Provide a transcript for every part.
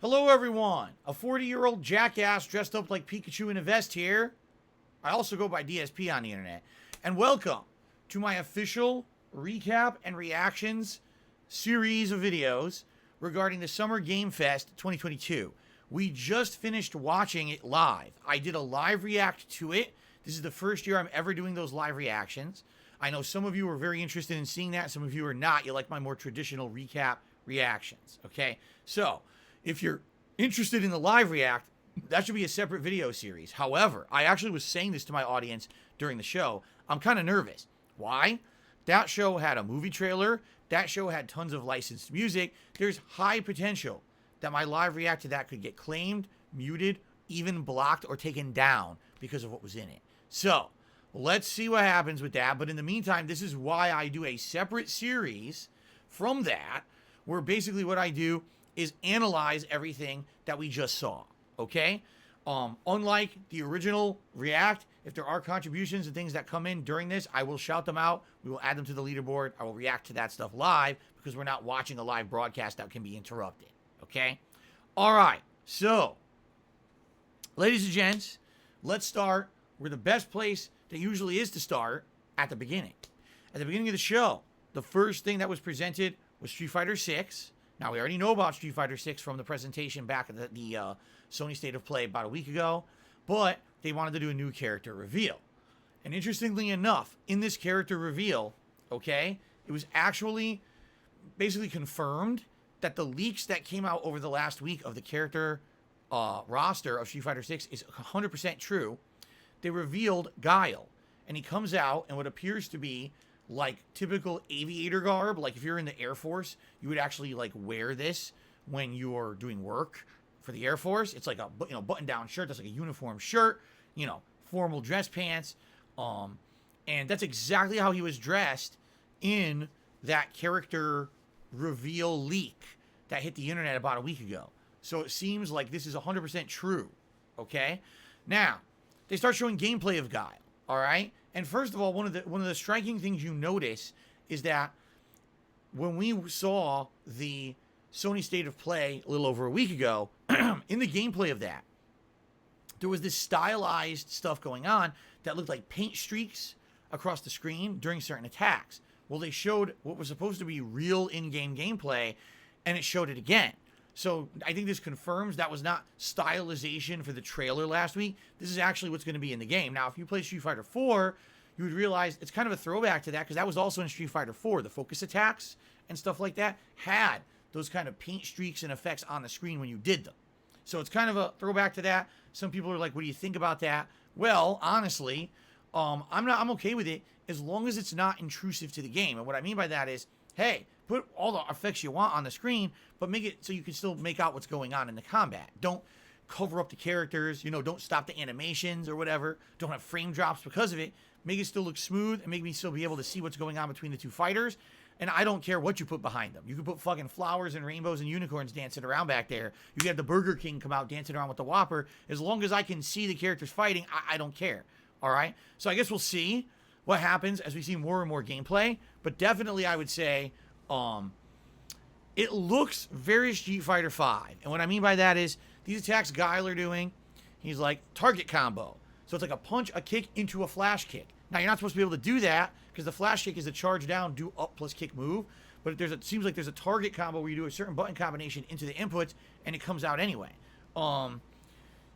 Hello, everyone. A 40-year-old jackass dressed up like Pikachu in a vest here. I also go by DSP on the internet. And welcome to my official recap and reactions series of videos regarding the Summer Game Fest 2022. We just finished watching it live. I did a live react to it. This is the first year I'm ever doing those live reactions. I know some of you are very interested in seeing that. Some of you are not. You like my more traditional recap reactions. Okay? So, if you're interested in the live react, that should be a separate video series. However, I actually was saying this to my audience during the show. I'm kind of nervous. Why? That show had a movie trailer. That show had tons of licensed music. There's high potential that my live react to that could get claimed, muted, even blocked, or taken down because of what was in it. So, let's see what happens with that. But in the meantime, this is why I do a separate series from that, where basically what I do is analyze everything that we just saw, okay? Unlike the original React, if there are contributions and things that come in during this, I will shout them out. We will add them to the leaderboard. I will react to that stuff live because we're not watching a live broadcast that can be interrupted, okay? All right, so, ladies and gents, let's start where the best place that usually is to start, at the beginning. At the beginning of the show, the first thing that was presented was Street Fighter 6. Now, we already know about Street Fighter 6 from the presentation back at the Sony State of Play about a week ago, but they wanted to do a new character reveal. And interestingly enough, in this character reveal, okay, it was actually basically confirmed that the leaks that came out over the last week of the character roster of Street Fighter 6 is 100% true. They revealed Guile, and he comes out in what appears to be like typical aviator garb. Like if you're in the Air Force, you would actually like wear this when you're doing work for the Air Force. It's like a button-down shirt. That's like a uniform shirt, formal dress pants. And that's exactly how he was dressed in that character reveal leak that hit the internet about a week ago. So it seems like this is 100% true. Okay? Now, they start showing gameplay of Guile. All right? And first of all, one of the striking things you notice is that when we saw the Sony State of Play a little over a week ago, in the gameplay of that, there was this stylized stuff going on that looked like paint streaks across the screen during certain attacks. Well, they showed what was supposed to be real in-game gameplay, and it showed it again. So I think this confirms that was not stylization for the trailer last week. This is actually what's going to be in the game. Now, if you play Street Fighter 4, you would realize it's kind of a throwback to that because that was also in Street Fighter 4. The focus attacks and stuff like that had those kind of paint streaks and effects on the screen when you did them. So it's kind of a throwback to that. Some people are like, what do you think about that? Well, honestly, I'm okay with it as long as it's not intrusive to the game. And what I mean by that is, hey, put all the effects you want on the screen, but make it so you can still make out what's going on in the combat. Don't cover up the characters, don't stop the animations or whatever. Don't have frame drops because of it. Make it still look smooth and make me still be able to see what's going on between the two fighters. And I don't care what you put behind them. You can put fucking flowers and rainbows and unicorns dancing around back there. You can have the Burger King come out dancing around with the Whopper. As long as I can see the characters fighting, I don't care. All right? So I guess we'll see what happens as we see more and more gameplay. But definitely I would say it looks very Street Fighter 5. And what I mean by that is these attacks Guile are doing, he's like target combo. So it's like a punch, a kick into a flash kick. Now, you're not supposed to be able to do that because the flash kick is a charge down, do up plus kick move. But it seems like there's a target combo where you do a certain button combination into the inputs and it comes out anyway.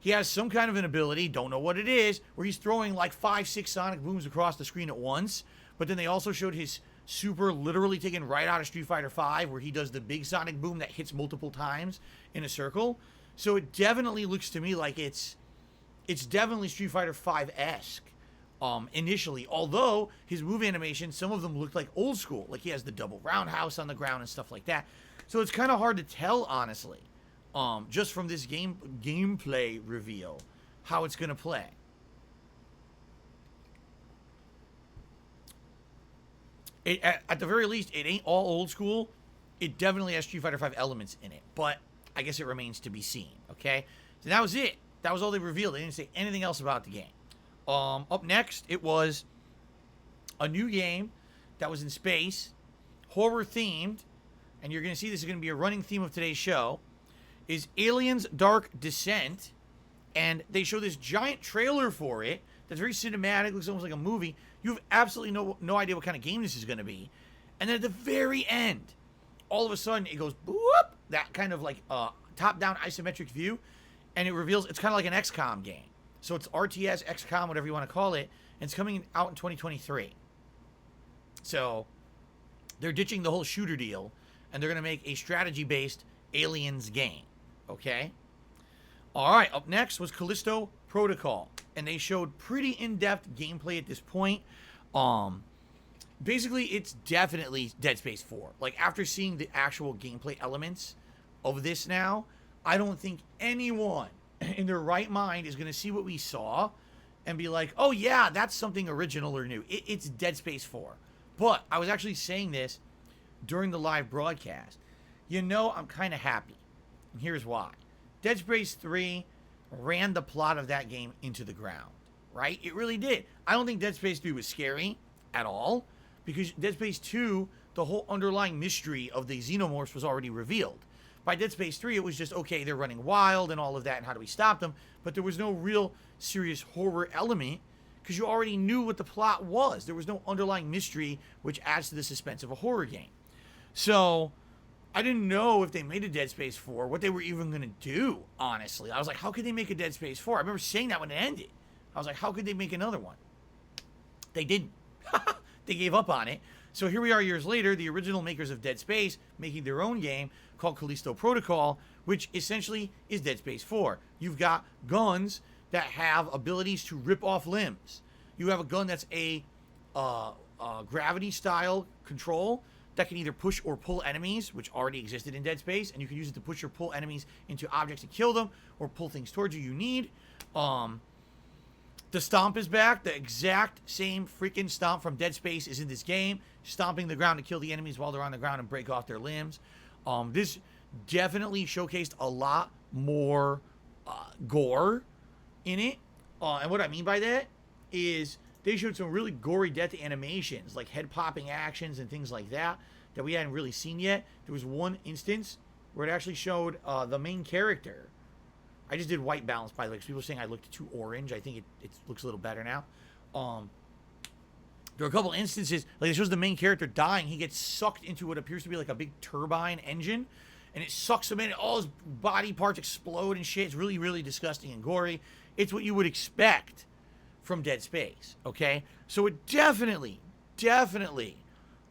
He has some kind of an ability, don't know what it is, where he's throwing like 5-6 sonic booms across the screen at once. But then they also showed his super literally taken right out of Street Fighter 5 where he does the big sonic boom that hits multiple times in a circle. So it definitely looks to me like it's definitely Street Fighter 5-esque initially. Although his move animation, some of them looked like old school. Like he has the double roundhouse on the ground and stuff like that. So it's kind of hard to tell, honestly, just from this gameplay reveal, how it's going to play. At the very least, it ain't all old school. It definitely has Street Fighter 5 elements in it. But I guess it remains to be seen, okay? So that was it. That was all they revealed. They didn't say anything else about the game. Up next, it was a new game that was in space, horror-themed, and you're going to see this is going to be a running theme of today's show. is Aliens Dark Descent. And they show this giant trailer for it that's very cinematic, looks almost like a movie. You have absolutely no idea what kind of game this is going to be. And then at the very end, all of a sudden, it goes boop, that kind of like top-down isometric view, and it reveals it's kind of like an XCOM game. So it's RTS, XCOM, whatever you want to call it, and it's coming out in 2023. So they're ditching the whole shooter deal, and they're going to make a strategy-based Aliens game, okay? All right, up next was Callisto Protocol, and they showed pretty in-depth gameplay at this point. Basically, it's definitely Dead Space 4. Like, after seeing the actual gameplay elements of this now, I don't think anyone in their right mind is going to see what we saw and be like, oh yeah, that's something original or new. It's Dead Space 4. But I was actually saying this during the live broadcast. You know, I'm kind of happy. And here's why. Dead Space 3 ran the plot of that game into the ground, right? It really did. I don't think Dead Space 3 was scary at all, because Dead Space 2, the whole underlying mystery of the xenomorphs was already revealed. By Dead Space 3, it was just, okay, they're running wild and all of that, and how do we stop them? But there was no real serious horror element, because you already knew what the plot was. There was no underlying mystery, which adds to the suspense of a horror game. So I didn't know if they made a Dead Space 4, what they were even going to do, honestly. I was like, how could they make a Dead Space 4? I remember saying that when it ended. I was like, how could they make another one? They didn't. They gave up on it. So here we are years later, the original makers of Dead Space making their own game called Callisto Protocol, which essentially is Dead Space 4. You've got guns that have abilities to rip off limbs. You have a gun that's a gravity-style control that can either push or pull enemies, which already existed in Dead Space, and you can use it to push or pull enemies into objects to kill them, or pull things towards you need. The stomp is back. The exact same freaking stomp from Dead Space is in this game, stomping the ground to kill the enemies while they're on the ground and break off their limbs. This definitely showcased a lot more gore in it. And what I mean by that is they showed some really gory death animations, like head-popping actions and things like that we hadn't really seen yet. There was one instance where it actually showed the main character. I just did white balance, by the way, because people were saying I looked too orange. I think it looks a little better now. There are a couple instances, like it shows the main character dying. He gets sucked into what appears to be like a big turbine engine, and it sucks him in, and all his body parts explode and shit. It's really, really disgusting and gory. It's what you would expect from Dead Space, okay? So it definitely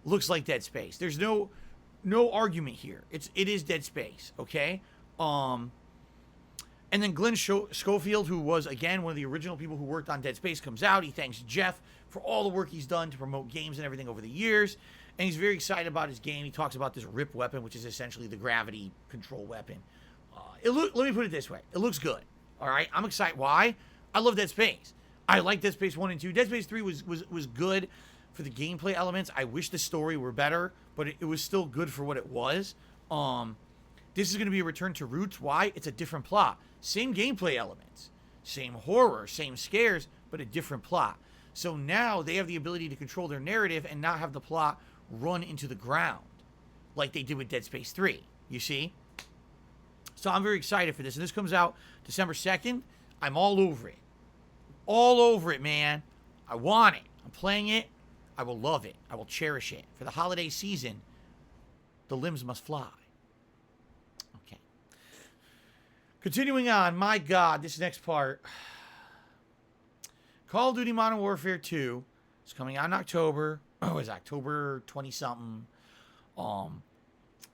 looks like Dead Space. There's no argument here. It is Dead Space, okay? And then Glenn Schofield, who was, again, one of the original people who worked on Dead Space, comes out. He thanks Jeff for all the work he's done to promote games and everything over the years. And he's very excited about his game. He talks about this RIP weapon, which is essentially the gravity control weapon. Let me put it this way. It looks good, all right? I'm excited. Why? I love Dead Space. I like Dead Space 1 and 2. Dead Space 3 was good for the gameplay elements. I wish the story were better, but it was still good for what it was. This is going to be a return to roots. Why? It's a different plot. Same gameplay elements, same horror, same scares, but a different plot. So now they have the ability to control their narrative and not have the plot run into the ground like they did with Dead Space 3, you see? So I'm very excited for this. And this comes out December 2nd. I'm all over it. All over it, man. I want it. I'm playing it. I will love it. I will cherish it. For the holiday season, the limbs must fly. Okay. Continuing on, my God, this next part. Call of Duty Modern Warfare 2 is coming out in October. Oh, it's October 20-something.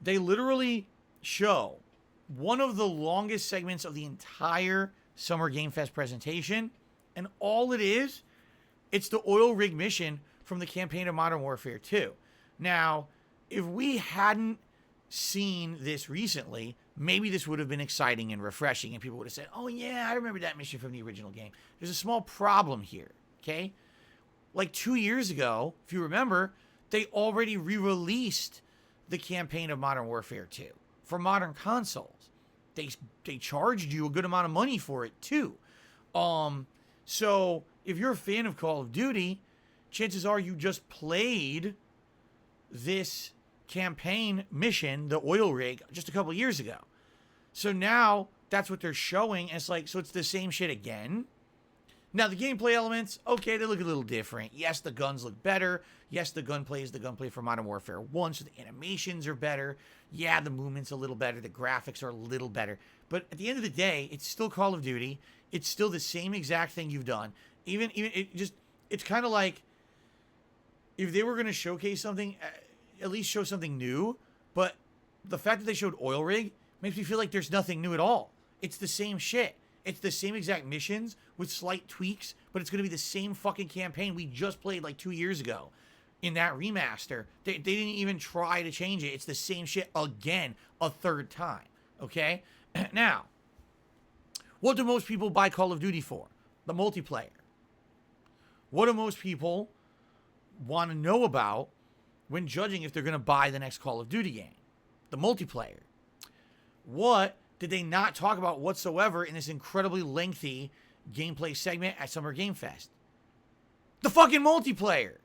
They literally show one of the longest segments of the entire Summer Game Fest presentation. And all it is, it's the oil rig mission from the campaign of Modern Warfare 2. Now, if we hadn't seen this recently, maybe this would have been exciting and refreshing, and people would have said, oh yeah, I remember that mission from the original game. There's a small problem here, okay? Like 2 years ago, if you remember, they already re-released the campaign of Modern Warfare 2 for modern consoles. They charged you a good amount of money for it too. So if you're a fan of Call of Duty, chances are you just played this campaign mission, the oil rig, just a couple years ago. So now that's what they're showing. And it's like, so it's the same shit again. Now, the gameplay elements, okay, they look a little different. Yes, the guns look better. Yes, the gunplay is the gunplay for Modern Warfare 1, so the animations are better. Yeah, the movement's a little better. The graphics are a little better. But at the end of the day, it's still Call of Duty. It's still the same exact thing you've done. It's kind of like if they were going to showcase something, at least show something new. But the fact that they showed Oil Rig makes me feel like there's nothing new at all. It's the same shit. It's the same exact missions with slight tweaks, but it's going to be the same fucking campaign we just played like 2 years ago in that remaster. They didn't even try to change it. It's the same shit again, a third time. Okay? Now, what do most people buy Call of Duty for? The multiplayer. What do most people want to know about when judging if they're going to buy the next Call of Duty game? The multiplayer. What did they not talk about whatsoever in this incredibly lengthy gameplay segment at Summer Game Fest? The fucking multiplayer.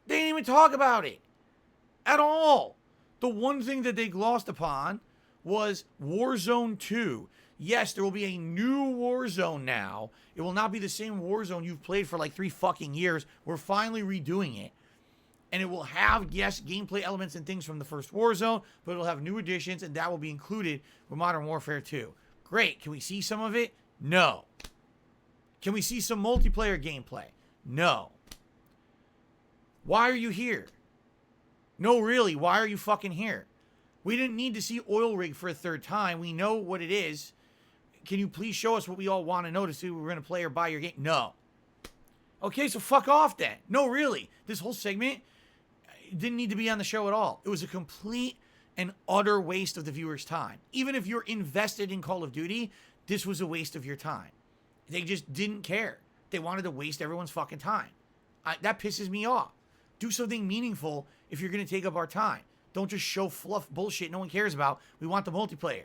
They didn't even talk about it at all. The one thing that they glossed upon was Warzone 2. Yes, there will be a new Warzone now. It will not be the same Warzone you've played for like 3 fucking years. We're finally redoing it. And it will have, yes, gameplay elements and things from the first Warzone, but it'll have new additions, and that will be included with Modern Warfare 2. Great. Can we see some of it? No. Can we see some multiplayer gameplay? No. Why are you here? No, really, why are you fucking here? We didn't need to see Oil Rig for a third time. We know what it is. Can you please show us what we all want to know to see if we're going to play or buy your game? No. Okay, so fuck off then. No, really. This whole segment didn't need to be on the show at all. It was a complete and utter waste of the viewer's time. Even if you're invested in Call of Duty, this was a waste of your time. They just didn't care. They wanted to waste everyone's fucking time. That pisses me off. Do something meaningful if you're going to take up our time. Don't just show fluff bullshit no one cares about. We want the multiplayer.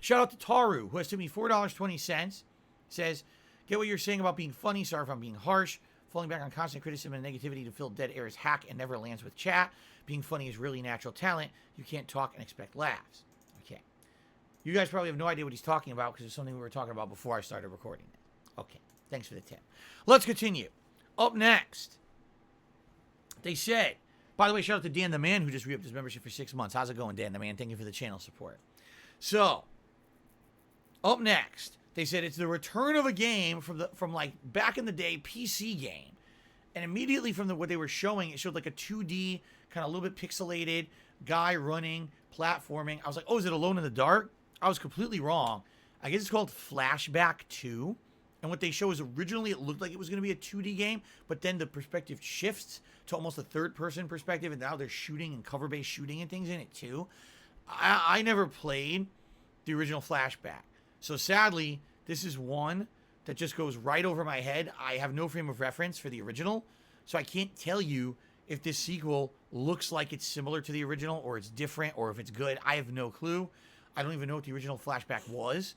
Shout out to Taru, who has to me $4.20. Says, get what you're saying about being funny. Sorry if I'm being harsh. Falling back on constant criticism and negativity to fill dead air is hack and never lands with chat. Being funny is really natural talent. You can't talk and expect laughs. Okay. You guys probably have no idea what he's talking about because it's something we were talking about before I started recording it. Okay. Thanks for the tip. Let's continue. Up next, they said, by the way, shout out to Dan the Man who just re-upped his membership for 6 months. How's it going, Dan the Man? Thank you for the channel support. So, up next, they said it's the return of a game from like back in the day PC game. And immediately from what they were showing, it showed like a 2D, kind of a little bit pixelated guy running, platforming. I was like, oh, is it Alone in the Dark? I was completely wrong. I guess it's called Flashback II. And what they show is originally it looked like it was going to be a 2D game, but then the perspective shifts to almost a third-person perspective, and now they're shooting and cover-based shooting and things in it too. I never played the original Flashback. So sadly, this is one that just goes right over my head. I have no frame of reference for the original, so I can't tell you if this sequel looks like it's similar to the original or it's different or if it's good. I have no clue. I don't even know what the original Flashback was.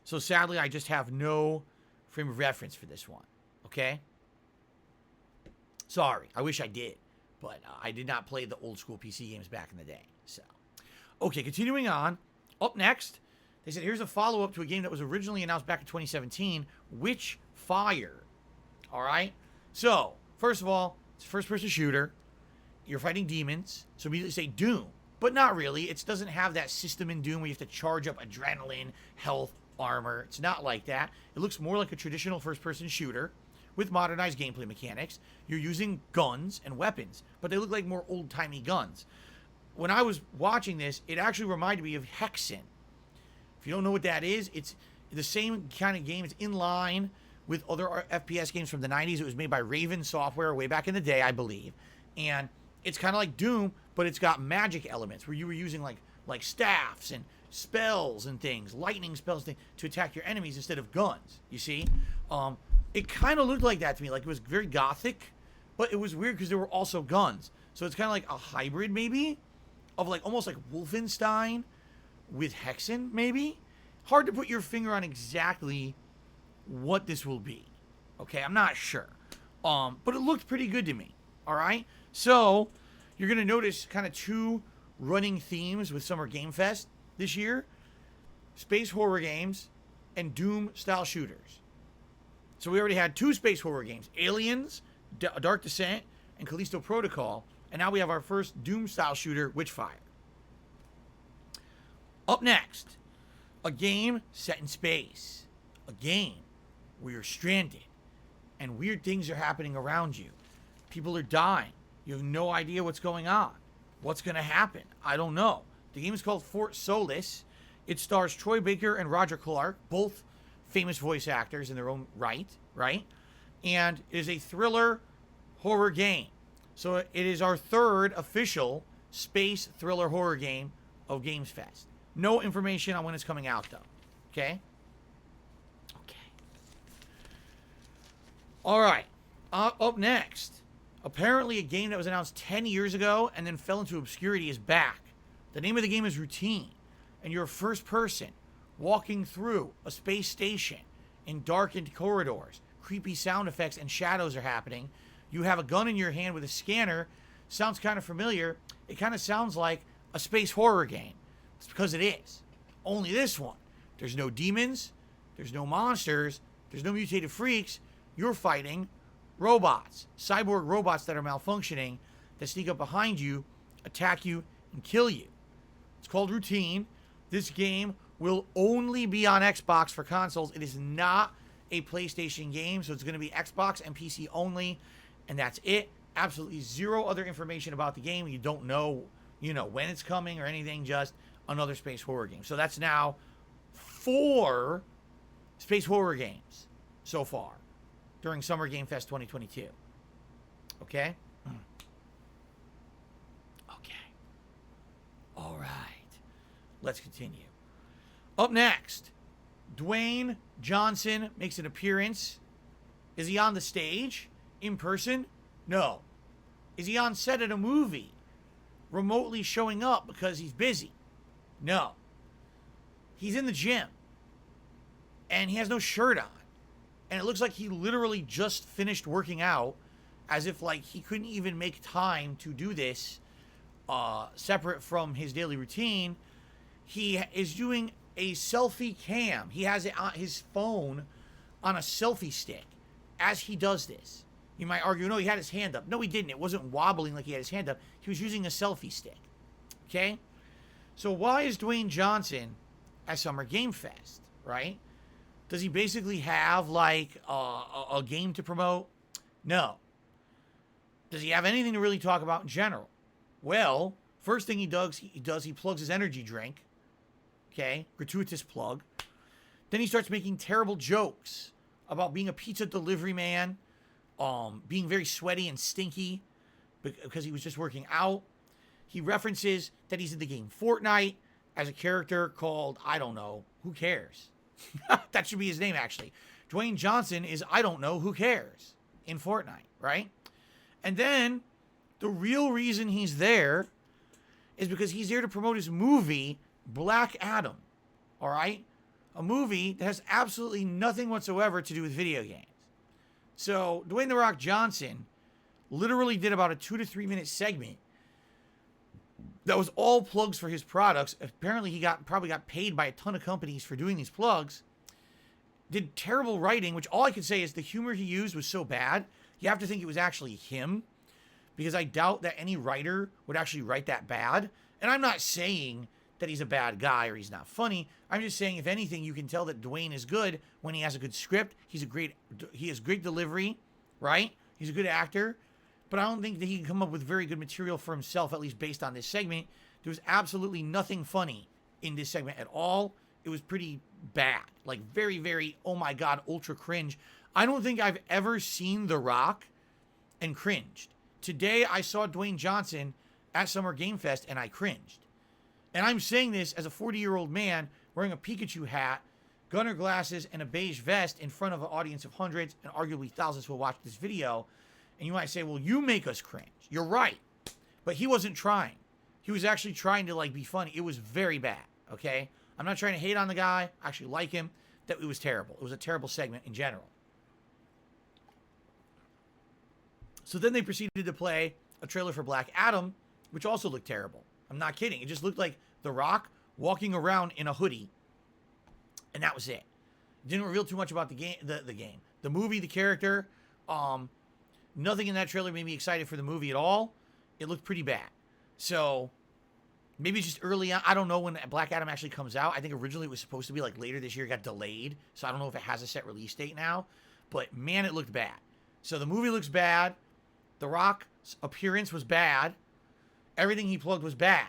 So sadly, I just have no frame of reference for this one. Okay? Sorry. I wish I did. But I did not play the old school PC games back in the day. So, okay, continuing on. Up next, they said, here's a follow-up to a game that was originally announced back in 2017, Witchfire. All right? So, first of all, it's a first-person shooter. You're fighting demons. So immediately say Doom. But not really. It doesn't have that system in Doom where you have to charge up adrenaline, health, armor. It's not like that. It looks more like a traditional first-person shooter with modernized gameplay mechanics. You're using guns and weapons, but they look like more old-timey guns. When I was watching this, it actually reminded me of Hexen. If you don't know what that is, it's the same kind of game. It's in line with other FPS games from the 90s. It was made by Raven Software way back in the day, I believe. And it's kind of like Doom, but it's got magic elements where you were using like staffs and spells and things, lightning spells to attack your enemies instead of guns, you see? It kind of looked like that to me. Like it was very gothic, but it was weird because there were also guns. So it's kind of like a hybrid maybe of like almost like Wolfenstein with Hexen maybe. Hard to put your finger on exactly what this will be. Okay, I'm not sure. But it looked pretty good to me. All right? So, you're going to notice kind of two running themes with Summer Game Fest this year. Space horror games and Doom-style shooters. So we already had two space horror games, Aliens, Dark Descent, and Callisto Protocol. And now we have our first Doom-style shooter, Witchfire. Up next, a game set in space. A game where you're stranded and weird things are happening around you. People are dying. You have no idea what's going on. What's going to happen? I don't know. The game is called Fort Solis. It stars Troy Baker and Roger Clark, both famous voice actors in their own right? And it is a thriller horror game. So it is our third official space thriller horror game of Games Fest. No information on when it's coming out, though. Okay? Okay. All right. Up next, apparently a game that was announced 10 years ago and then fell into obscurity is back. The name of the game is Routine, and you're a first person walking through a space station in darkened corridors. Creepy sound effects and shadows are happening. You have a gun in your hand with a scanner. Sounds kind of familiar. It kind of sounds like a space horror game. It's because it is. Only this one. There's no demons. There's no monsters. There's no mutated freaks. You're fighting robots. Cyborg robots that are malfunctioning, that sneak up behind you, attack you, and kill you. It's called Routine. This game will only be on Xbox for consoles. It is not a PlayStation game, so it's going to be Xbox and PC only, and that's it. Absolutely zero other information about the game. You don't know, when it's coming or anything, just another space horror game. So that's now 4 space horror games so far during Summer Game Fest 2022. Okay? Okay. All right. Let's continue. Up next, Dwayne Johnson makes an appearance. Is he on the stage? In person? No. Is he on set at a movie? Remotely showing up because he's busy? No. He's in the gym. And he has no shirt on. And it looks like he literally just finished working out, as if he couldn't even make time to do this separate from his daily routine. He is doing a selfie cam. He has it on his phone on a selfie stick as he does this. You might argue, no, he had his hand up. No, he didn't. It wasn't wobbling like he had his hand up. He was using a selfie stick. Okay? So why is Dwayne Johnson at Summer Game Fest, right? Does he basically have a game to promote? No. Does he have anything to really talk about in general? Well, first thing he plugs his energy drink. Okay, gratuitous plug. Then he starts making terrible jokes about being a pizza delivery man, being very sweaty and stinky because he was just working out. He references that he's in the game Fortnite as a character called, I don't know, who cares? That should be his name, actually. Dwayne Johnson is I don't know, who cares in Fortnite, right? And then the real reason he's there is because he's there to promote his movie, Black Adam, all right? A movie that has absolutely nothing whatsoever to do with video games. So Dwayne "The Rock" Johnson literally did about a 2 to 3 minute segment that was all plugs for his products. Apparently he probably got paid by a ton of companies for doing these plugs. Did terrible writing, which all I can say is the humor he used was so bad, you have to think it was actually him, because I doubt that any writer would actually write that bad. And I'm not saying that he's a bad guy or he's not funny. I'm just saying, if anything, you can tell that Dwayne is good when he has a good script. He has great delivery, right? He's a good actor. But I don't think that he can come up with very good material for himself, at least based on this segment. There was absolutely nothing funny in this segment at all. It was pretty bad. Very, very, oh my God, ultra cringe. I don't think I've ever seen The Rock and cringed. Today, I saw Dwayne Johnson at Summer Game Fest, and I cringed. And I'm saying this as a 40-year-old man wearing a Pikachu hat, gunner glasses, and a beige vest in front of an audience of hundreds and arguably thousands who will watch this video. And you might say, well, you make us cringe. You're right. But he wasn't trying. He was actually trying to be funny. It was very bad, okay? I'm not trying to hate on the guy. I actually like him. That it was terrible. It was a terrible segment in general. So then they proceeded to play a trailer for Black Adam, which also looked terrible. I'm not kidding. It just looked like The Rock walking around in a hoodie, and that was it. Didn't reveal too much about the game, the movie, the character. Nothing in that trailer made me excited for the movie at all. It looked pretty bad. So maybe it's just early on. I don't know when Black Adam actually comes out. I think originally it was supposed to be like later this year. It got delayed. So I don't know if it has a set release date now. But man, it looked bad. So the movie looks bad. The Rock's appearance was bad. Everything he plugged was bad.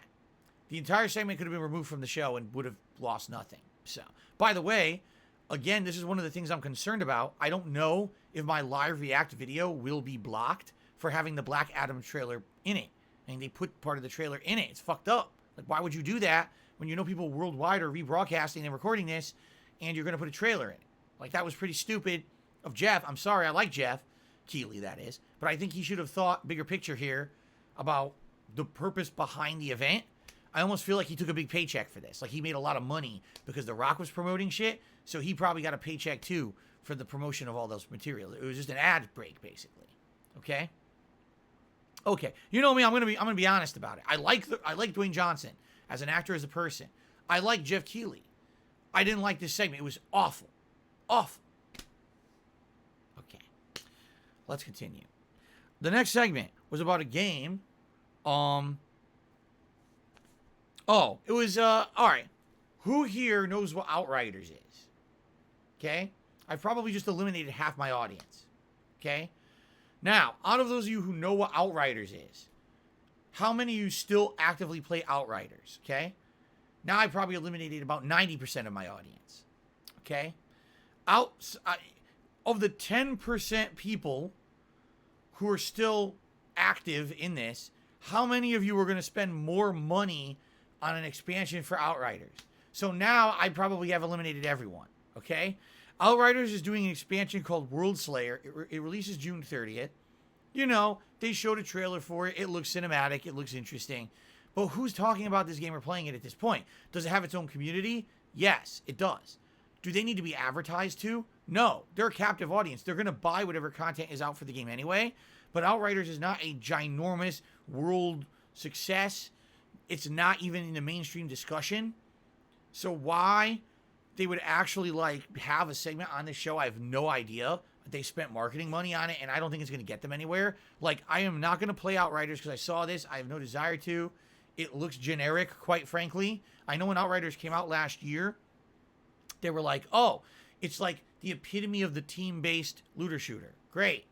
The entire segment could have been removed from the show and would have lost nothing. So, by the way, again, this is one of the things I'm concerned about. I don't know if my live react video will be blocked for having the Black Adam trailer in it. I mean, they put part of the trailer in it. It's fucked up. Like, why would you do that when you know people worldwide are rebroadcasting and recording this and you're going to put a trailer in it? Like, that was pretty stupid of Jeff. I'm sorry, I like Jeff Keighley, that is. But I think he should have thought bigger picture here about the purpose behind the event. I almost feel like he took a big paycheck for this. Like, he made a lot of money because The Rock was promoting shit. So he probably got a paycheck, too, for the promotion of all those materials. It was just an ad break, basically. Okay? Okay. You know me, I'm gonna be honest about it. I like Dwayne Johnson as an actor, as a person. I like Jeff Keighley. I didn't like this segment. It was awful. Awful. Okay. Let's continue. The next segment was about a game. Oh, it was, all right. Who here knows what Outriders is? Okay? I've probably just eliminated half my audience. Okay? Now, out of those of you who know what Outriders is, how many of you still actively play Outriders? Okay? Now I probably eliminated about 90% of my audience. Okay? Of the 10% people who are still active in this, how many of you are going to spend more money on an expansion for Outriders? So now I probably have eliminated everyone, okay? Outriders is doing an expansion called World Slayer. It releases June 30th. You know, they showed a trailer for it. It looks cinematic. It looks interesting. But who's talking about this game or playing it at this point? Does it have its own community? Yes, it does. Do they need to be advertised to? No. They're a captive audience. They're going to buy whatever content is out for the game anyway. But Outriders is not a ginormous world success. It's not even in the mainstream discussion. So why they would actually like have a segment on this show, I have no idea. They spent marketing money on it, and I don't think it's going to get them anywhere. Like, I am not going to play Outriders because I saw this. I have no desire to. It looks generic, quite frankly. I know when Outriders came out last year, they were like, oh, it's like the epitome of the team-based looter shooter. Great.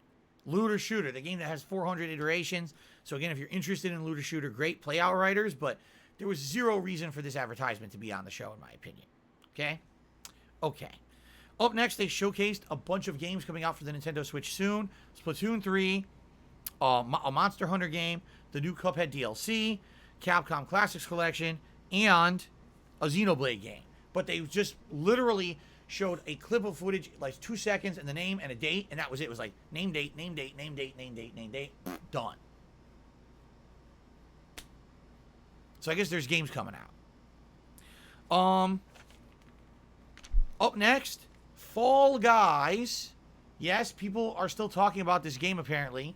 Looter shooter, the game that has 400 iterations. So again, if you're interested in looter shooter, great, play Outriders, but there was zero reason for this advertisement to be on the show, in my opinion. Okay? Okay. Up next, they showcased a bunch of games coming out for the Nintendo Switch soon. Splatoon 3, a Monster Hunter game, the new Cuphead DLC, Capcom Classics Collection, and a Xenoblade game. But they just literally showed a clip of footage, like 2 seconds, and the name and a date, and that was it. It was like, name, date, name, date, name, date, name, date, name, date, done. So I guess there's games coming out. Up next, Fall Guys. Yes, people are still talking about this game, apparently.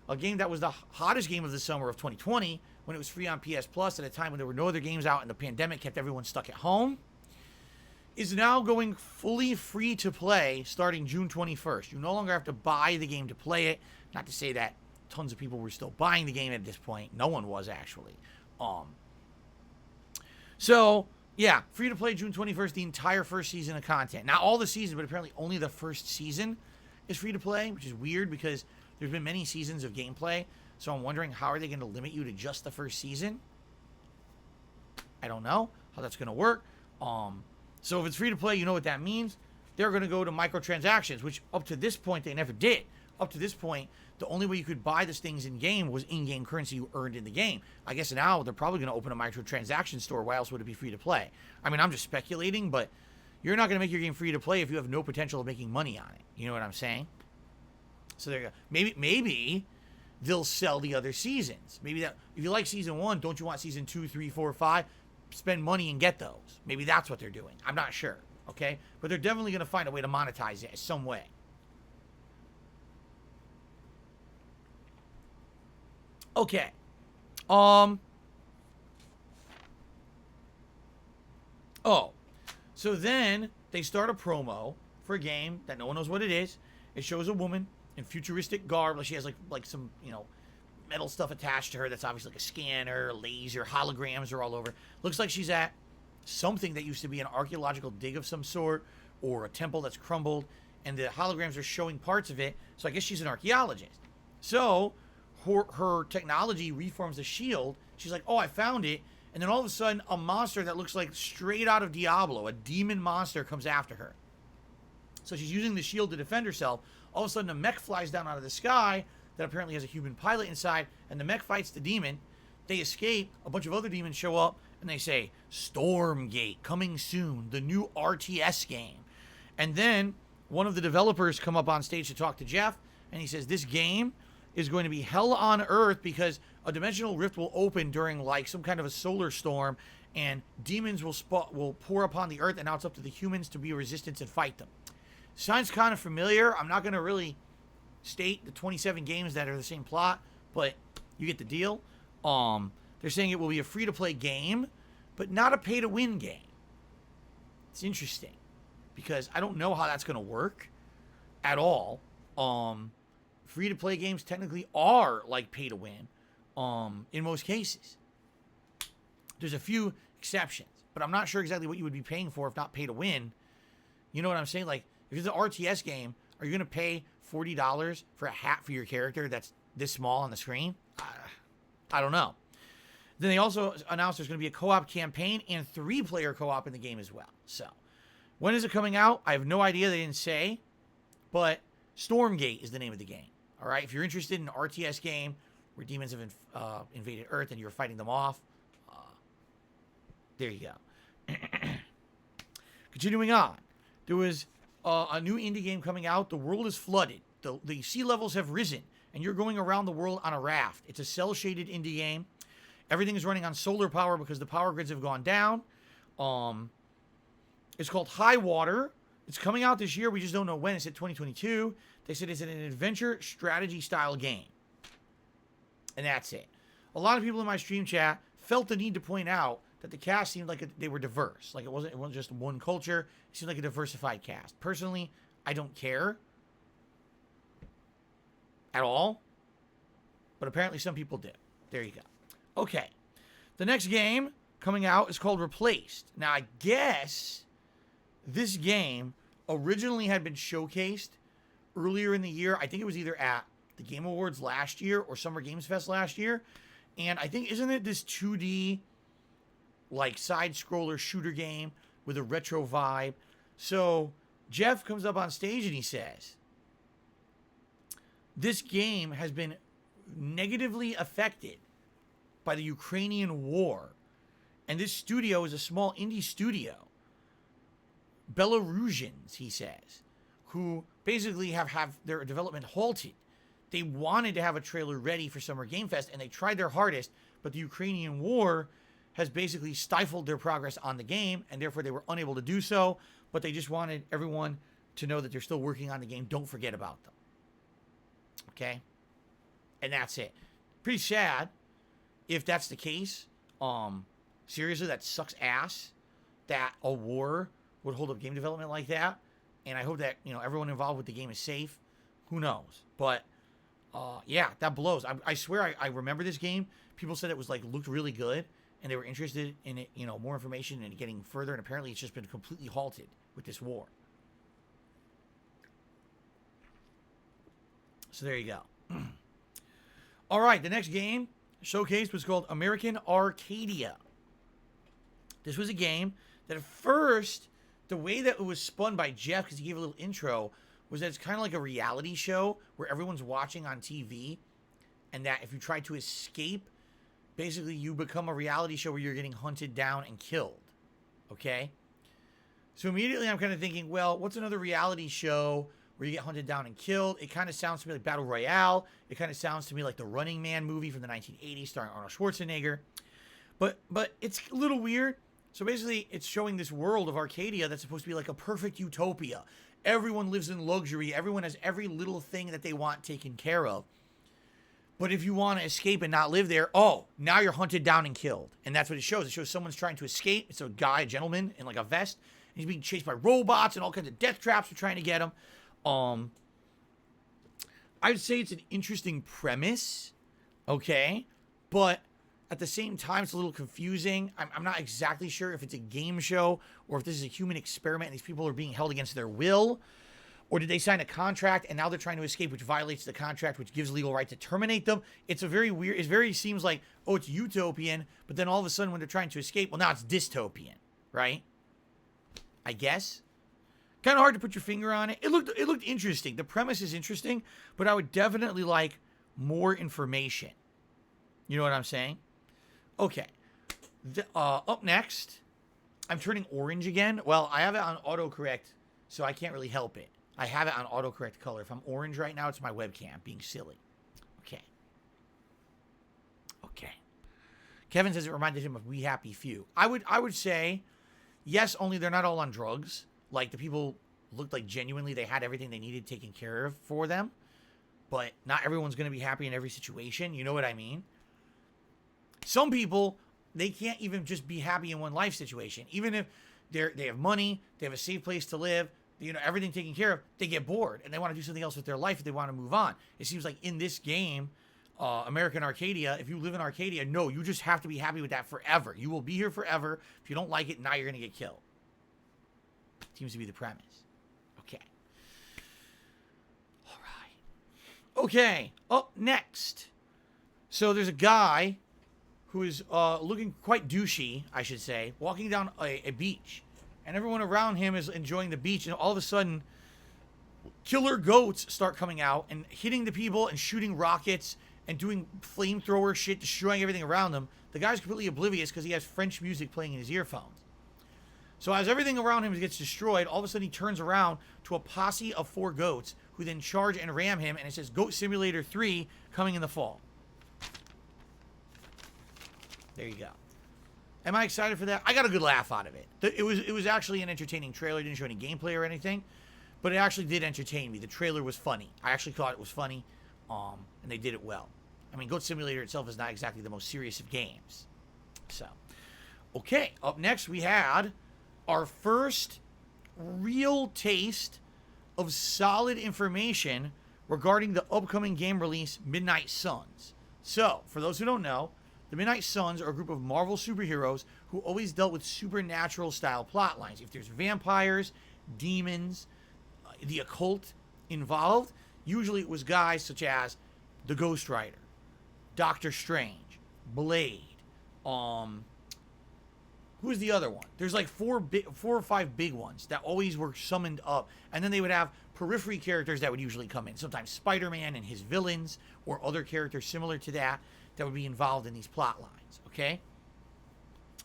A game that was the hottest game of the summer of 2020 when it was free on PS Plus at a time when there were no other games out and the pandemic kept everyone stuck at home, is now going fully free to play starting June 21st. You no longer have to buy the game to play it. Not to say that tons of people were still buying the game at this point. No one was, actually. So, yeah, free to play June 21st, the entire first season of content. Not all the seasons, but apparently only the first season is free to play, which is weird because there's been many seasons of gameplay. So I'm wondering, how are they going to limit you to just the first season? I don't know how that's going to work. So if it's free to play, you know what that means. They're going to go to microtransactions, which up to this point they never did. Up to this point, the only way you could buy these things in-game was in-game currency you earned in the game. I guess now they're probably going to open a microtransaction store. Why else would it be free to play? I mean, I'm just speculating, but you're not going to make your game free to play if you have no potential of making money on it. You know what I'm saying? So there you go. Maybe they'll sell the other seasons. Maybe that if you like season 1, don't you want season 2, 3, 4, 5? Spend money and get those. Maybe that's what they're doing. I'm not sure. Okay? But they're definitely going to find a way to monetize it some way. Okay. Um. Oh. So then they start a promo for a game that no one knows what it is. It shows a woman in futuristic garb. Like she has like some, metal stuff attached to her that's obviously like a scanner, laser, holograms are all over. Looks like she's at something that used to be an archaeological dig of some sort or a temple that's crumbled, and the holograms are showing parts of it. So I guess she's an archaeologist. So her technology reforms a shield. She's like, oh, I found it. And then all of a sudden, a monster that looks like straight out of Diablo, a demon monster, comes after her. So she's using the shield to defend herself. All of a sudden, a mech flies down out of the sky that apparently has a human pilot inside, and the mech fights the demon. They escape. A bunch of other demons show up, and they say, Stormgate, coming soon, the new RTS game. And then one of the developers come up on stage to talk to Jeff, and he says, this game is going to be hell on earth because a dimensional rift will open during like some kind of a solar storm, and demons will pour upon the earth, and now it's up to the humans to be resistance and fight them. Sounds kind of familiar. I'm not going to really state the 27 games that are the same plot, but you get the deal. They're saying it will be a free-to-play game, but not a pay-to-win game. It's interesting because I don't know how that's going to work at all. Free-to-play games technically are like pay-to-win in most cases. There's a few exceptions, but I'm not sure exactly what you would be paying for if not pay-to-win. You know what I'm saying? Like, if it's an RTS game, are you going to pay $40 for a hat for your character that's this small on the screen? I don't know. Then they also announced there's going to be a co-op campaign and 3-player co-op in the game as well. So, when is it coming out? I have no idea. They didn't say. But Stormgate is the name of the game. All right? If you're interested in an RTS game where demons have invaded Earth and you're fighting them off, there you go. Continuing on. There was a new indie game coming out. The world is flooded. The sea levels have risen. And you're going around the world on a raft. It's a cel-shaded indie game. Everything is running on solar power because the power grids have gone down. It's called High Water. It's coming out this year. We just don't know when. It's at 2022. They said it's an adventure strategy style game. And that's it. A lot of people in my stream chat felt the need to point out that the cast seemed like they were diverse. Like it wasn't just one culture. It seemed like a diversified cast. Personally, I don't care at all. But apparently some people do. There you go. Okay. The next game coming out is called Replaced. Now, I guess this game originally had been showcased earlier in the year. I think it was either at the Game Awards last year or Summer Games Fest last year. And I think, isn't it this 2D, like, side-scroller shooter game with a retro vibe? So, Jeff comes up on stage and he says, this game has been negatively affected by the Ukrainian war. And this studio is a small indie studio. Belarusians, he says, who basically have their development halted. They wanted to have a trailer ready for Summer Game Fest, and they tried their hardest, but the Ukrainian war has basically stifled their progress on the game, and therefore they were unable to do so, but they just wanted everyone to know that they're still working on the game. Don't forget about them. Okay? And that's it. Pretty sad if that's the case. Seriously, that sucks ass that a war would hold up game development like that. And I hope that, everyone involved with the game is safe. Who knows? But, yeah, that blows. I swear I remember this game. People said it was, looked really good. And they were interested in it, more information and getting further. And apparently it's just been completely halted with this war. So there you go. All right, the next game showcased was called American Arcadia. This was a game that at first, the way that it was spun by Jeff, because he gave a little intro, was that it's kind of like a reality show where everyone's watching on TV, and that if you try to escape, basically you become a reality show where you're getting hunted down and killed. Okay? So immediately I'm kind of thinking, well, what's another reality show where you get hunted down and killed? It kind of sounds to me like Battle Royale. It kind of sounds to me like the Running Man movie from the 1980s starring Arnold Schwarzenegger. But it's a little weird. So basically, it's showing this world of Arcadia that's supposed to be like a perfect utopia. Everyone lives in luxury. Everyone has every little thing that they want taken care of. But if you want to escape and not live there, oh, now you're hunted down and killed. And that's what it shows. It shows someone's trying to escape. It's a guy, a gentleman in like a vest. He's being chased by robots and all kinds of death traps are trying to get him. I would say it's an interesting premise, okay? But at the same time, it's a little confusing. I'm not exactly sure if it's a game show or if this is a human experiment and these people are being held against their will. Or did they sign a contract and now they're trying to escape, which violates the contract, which gives legal right to terminate them? It's a very weird, seems like, oh, it's utopian, but then all of a sudden when they're trying to escape, well, now it's dystopian, right? I guess. Kind of hard to put your finger on it. It looked interesting. The premise is interesting, but I would definitely like more information. You know what I'm saying? Okay. Up next, I'm turning orange again. Well, I have it on autocorrect, so I can't really help it. I have it on autocorrect color. If I'm orange right now, it's my webcam being silly. Okay. Okay. Kevin says it reminded him of We Happy Few. I would say, yes, only they're not all on drugs. Like, the people looked like genuinely they had everything they needed taken care of for them. But not everyone's going to be happy in every situation. You know what I mean? Some people, they can't even just be happy in one life situation. Even if they have money, they have a safe place to live, you know, everything taken care of, they get bored and they want to do something else with their life if they want to move on. It seems like in this game, American Arcadia, if you live in Arcadia, no, you just have to be happy with that forever. You will be here forever. If you don't like it, now you're going to get killed. Seems to be the premise. Okay. All right. Okay. Up next. So there's a guy who is looking quite douchey, I should say, walking down a beach. And everyone around him is enjoying the beach. And all of a sudden, killer goats start coming out and hitting the people and shooting rockets and doing flamethrower shit, destroying everything around them. The guy's completely oblivious because he has French music playing in his earphones. So as everything around him gets destroyed, all of a sudden he turns around to a posse of 4 goats who then charge and ram him, and it says Goat Simulator 3 coming in the fall. There you go. Am I excited for that? I got a good laugh out of it. It was actually an entertaining trailer. It didn't show any gameplay or anything, but it actually did entertain me. The trailer was funny. I actually thought it was funny, and they did it well. I mean, Goat Simulator itself is not exactly the most serious of games. So, okay. Up next, we had our first real taste of solid information regarding the upcoming game release, Midnight Suns. So, for those who don't know, the Midnight Suns are a group of Marvel superheroes who always dealt with supernatural style plot lines. If there's vampires, demons, the occult involved, usually it was guys such as the Ghost Rider, Doctor Strange, Blade, who's the other one? There's like 4 or 5 big ones that always were summoned up. And then they would have periphery characters that would usually come in. Sometimes Spider-Man and his villains or other characters similar to that would be involved in these plot lines, okay?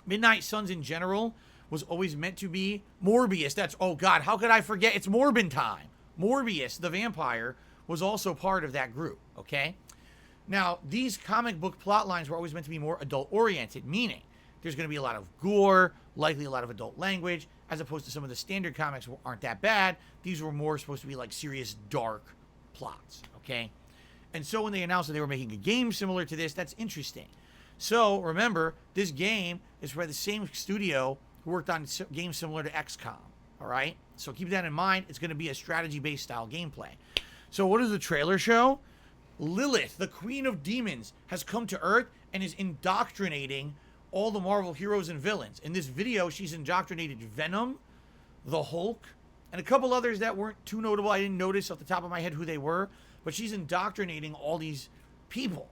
Midnight Suns in general was always meant to be Morbius. Oh God, how could I forget? It's Morbin time. Morbius, the vampire, was also part of that group, okay? Now, these comic book plot lines were always meant to be more adult-oriented, meaning there's going to be a lot of gore, likely a lot of adult language, as opposed to some of the standard comics aren't that bad. These were more supposed to be like serious, dark plots, okay? And so when they announced that they were making a game similar to this, that's interesting. So remember, this game is by the same studio who worked on games similar to XCOM, all right? So keep that in mind. It's going to be a strategy-based style gameplay. So what does the trailer show? Lilith, the queen of demons, has come to Earth and is indoctrinating all the Marvel heroes and villains. In this video, she's indoctrinated Venom, the Hulk, and a couple others that weren't too notable. I didn't notice off the top of my head who they were, but she's indoctrinating all these people.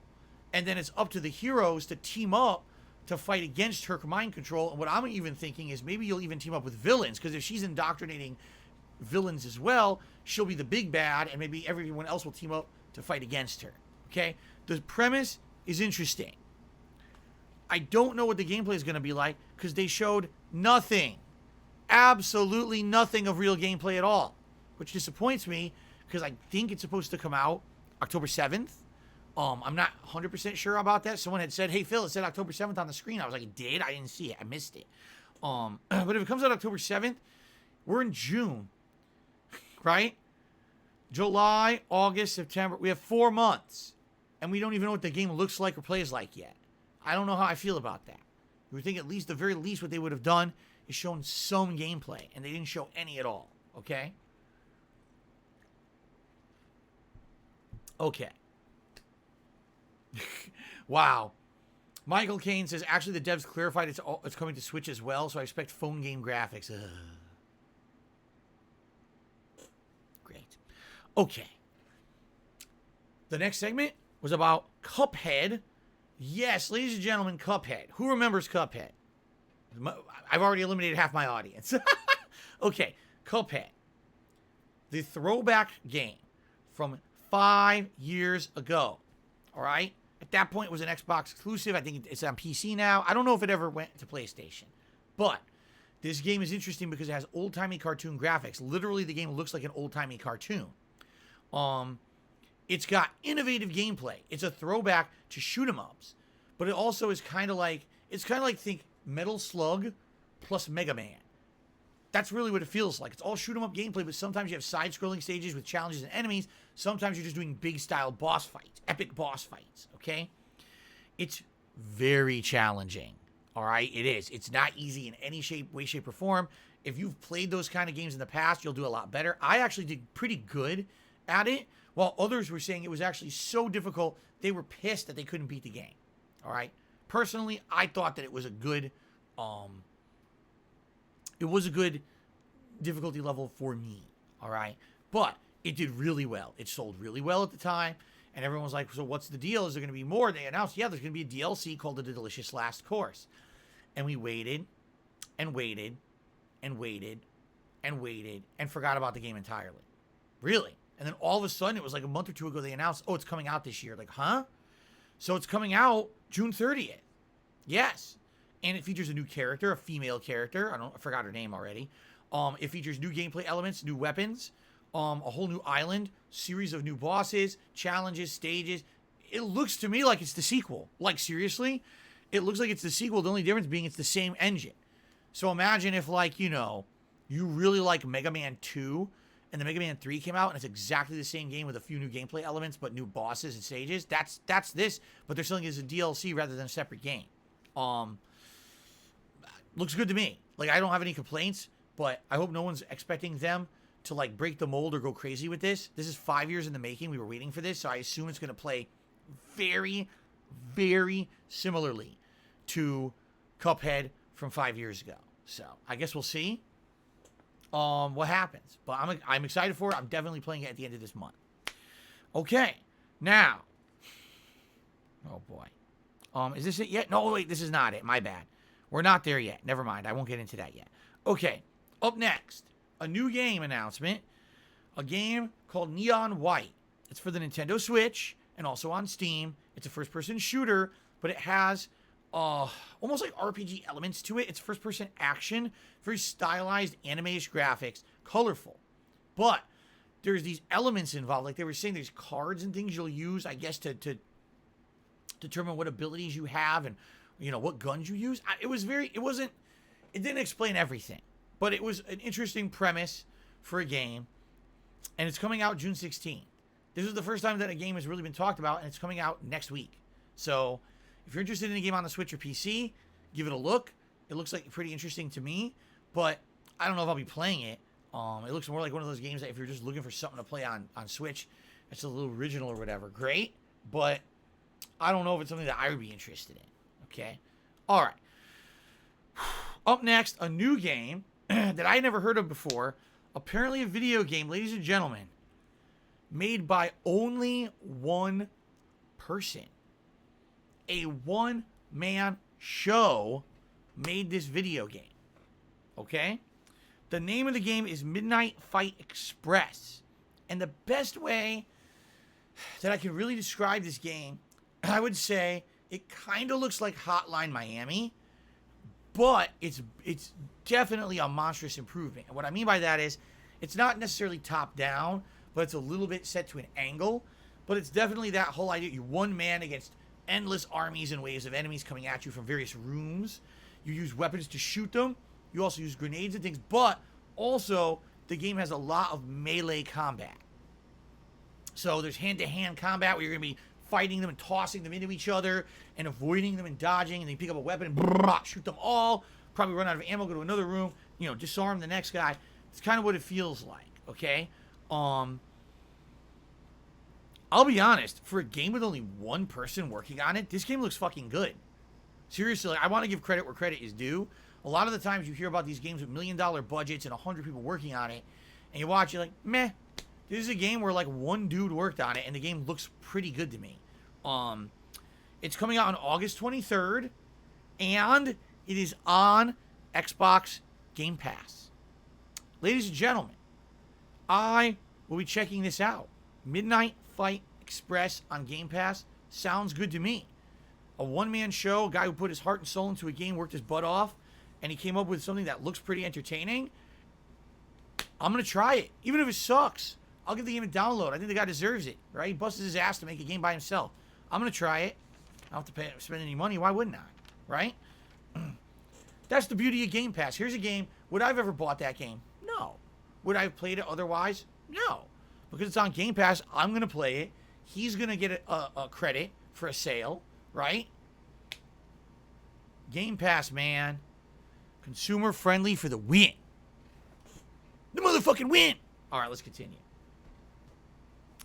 And then it's up to the heroes to team up to fight against her mind control. And what I'm even thinking is maybe you'll even team up with villains, because if she's indoctrinating villains as well, she'll be the big bad, and maybe everyone else will team up to fight against her. Okay? The premise is interesting. I don't know what the gameplay is going to be like, because they showed nothing. Absolutely nothing of real gameplay at all, which disappoints me, because I think it's supposed to come out October 7th. I'm not 100% sure about that. Someone had said, hey, Phil, it said October 7th on the screen. I was like, it did? I didn't see it. I missed it. But if it comes out October 7th, we're in June, right? July, August, September. We have 4 months. and we don't even know what the game looks like or plays like yet. I don't know how I feel about that. You would think at least, the very least, what they would have done is shown some gameplay, and they didn't show any at all, okay? Okay. Wow. Michael Kane says, actually, the devs clarified it's coming to Switch as well, so I expect phone game graphics. Great. Okay. The next segment was about Cuphead. Yes, ladies and gentlemen, Cuphead. Who remembers Cuphead? I've already eliminated half my audience. Okay, Cuphead. The throwback game from 5 years ago. All right? At that point, it was an Xbox exclusive. I think it's on PC now. I don't know if it ever went to PlayStation. But this game is interesting because it has old-timey cartoon graphics. Literally, the game looks like an old-timey cartoon. It's got innovative gameplay. It's a throwback to shoot 'em ups. But it also is kind of like, think Metal Slug plus Mega Man. That's really what it feels like. It's all shoot 'em up gameplay, but sometimes you have side-scrolling stages with challenges and enemies. Sometimes you're just doing big-style boss fights, epic boss fights, okay? It's very challenging, all right? It is. It's not easy in any way, shape, or form. If you've played those kind of games in the past, you'll do a lot better. I actually did pretty good at it, while others were saying it was actually so difficult, they were pissed that they couldn't beat the game, all right? Personally, I thought that it was a good difficulty level for me, all right? But it did really well. It sold really well at the time, and everyone was like, so what's the deal? Is there going to be more? They announced, yeah, there's going to be a DLC called The Delicious Last Course. And we waited and waited and waited and waited and forgot about the game entirely. Really. And then all of a sudden, it was like a month or two ago, they announced, oh, it's coming out this year. Like, huh? So it's coming out June 30th. Yes. And it features a new character, a female character. I forgot her name already. It features new gameplay elements, new weapons, a whole new island, series of new bosses, challenges, stages. It looks to me like it's the sequel. Like, seriously? It looks like it's the sequel. The only difference being it's the same engine. So imagine if, like, you know, you really like Mega Man 2 and the Mega Man 3 came out and it's exactly the same game with a few new gameplay elements but new bosses and stages. That's this, but they're selling it as a DLC rather than a separate game. Looks good to me. Like, I don't have any complaints, but I hope no one's expecting them to, like, break the mold or go crazy with this. This is 5 years in the making. We were waiting for this, so I assume it's going to play very, very similarly to Cuphead from 5 years ago. So, I guess we'll see what happens. But I'm excited for it. I'm definitely playing it at the end of this month. Okay. Now. Oh, boy. Is this it yet? No, wait, this is not it. My bad. We're not there yet. Never mind. I won't get into that yet. Okay. Up next, a new game announcement. A game called Neon White. It's for the Nintendo Switch and also on Steam. It's a first-person shooter, but it has almost like RPG elements to it. It's first-person action, very stylized, anime-ish graphics, colorful. But there's these elements involved. Like they were saying, there's cards and things you'll use, I guess, to determine what abilities you have and, you know, what guns you use. It didn't explain everything, but it was an interesting premise for a game, and it's coming out June 16th. This is the first time that a game has really been talked about, and it's coming out next week. So if you're interested in a game on the Switch or PC, give it a look. It looks like pretty interesting to me, but I don't know if I'll be playing it. It looks more like one of those games that if you're just looking for something to play on Switch, it's a little original or whatever. Great, but I don't know if it's something that I would be interested in. Okay? All right. Up next, a new game that I never heard of before. Apparently a video game, ladies and gentlemen, made by only one person. A one-man show made this video game. Okay? The name of the game is Midnight Fight Express. And the best way that I can really describe this game, I would say it kind of looks like Hotline Miami, but it's definitely a monstrous improvement. And what I mean by that is it's not necessarily top-down, but it's a little bit set to an angle. But it's definitely that whole idea. You're one man against endless armies and waves of enemies coming at you from various rooms. You use weapons to shoot them. You also use grenades and things. But also, the game has a lot of melee combat. So there's hand-to-hand combat where you're going to be fighting them and tossing them into each other and avoiding them and dodging, and then you pick up a weapon and shoot them all, probably run out of ammo, go to another room, you know, disarm the next guy. It's kind of what it feels like, okay? I'll be honest, for a game with only one person working on it, this game looks fucking good. Seriously, like, I want to give credit where credit is due. A lot of the times you hear about these games with $1 million budgets and 100 people working on it, and you watch, you're like, meh. This is a game where, like, one dude worked on it, and the game looks pretty good to me. It's coming out on August 23rd, and it is on Xbox Game Pass. Ladies and gentlemen, I will be checking this out. Midnight Fight Express on Game Pass sounds good to me. A one-man show, a guy who put his heart and soul into a game, worked his butt off, and he came up with something that looks pretty entertaining. I'm going to try it. Even if it sucks, I'll give the game a download. I think the guy deserves it, right? He busted his ass to make a game by himself. I'm going to try it. I don't have to spend any money. Why wouldn't I? Right? That's the beauty of Game Pass. Here's a game. Would I have ever bought that game? No. Would I have played it otherwise? No. Because it's on Game Pass, I'm going to play it. He's going to get a credit for a sale, right? Game Pass, man. Consumer friendly for the win. The motherfucking win. All right, let's continue.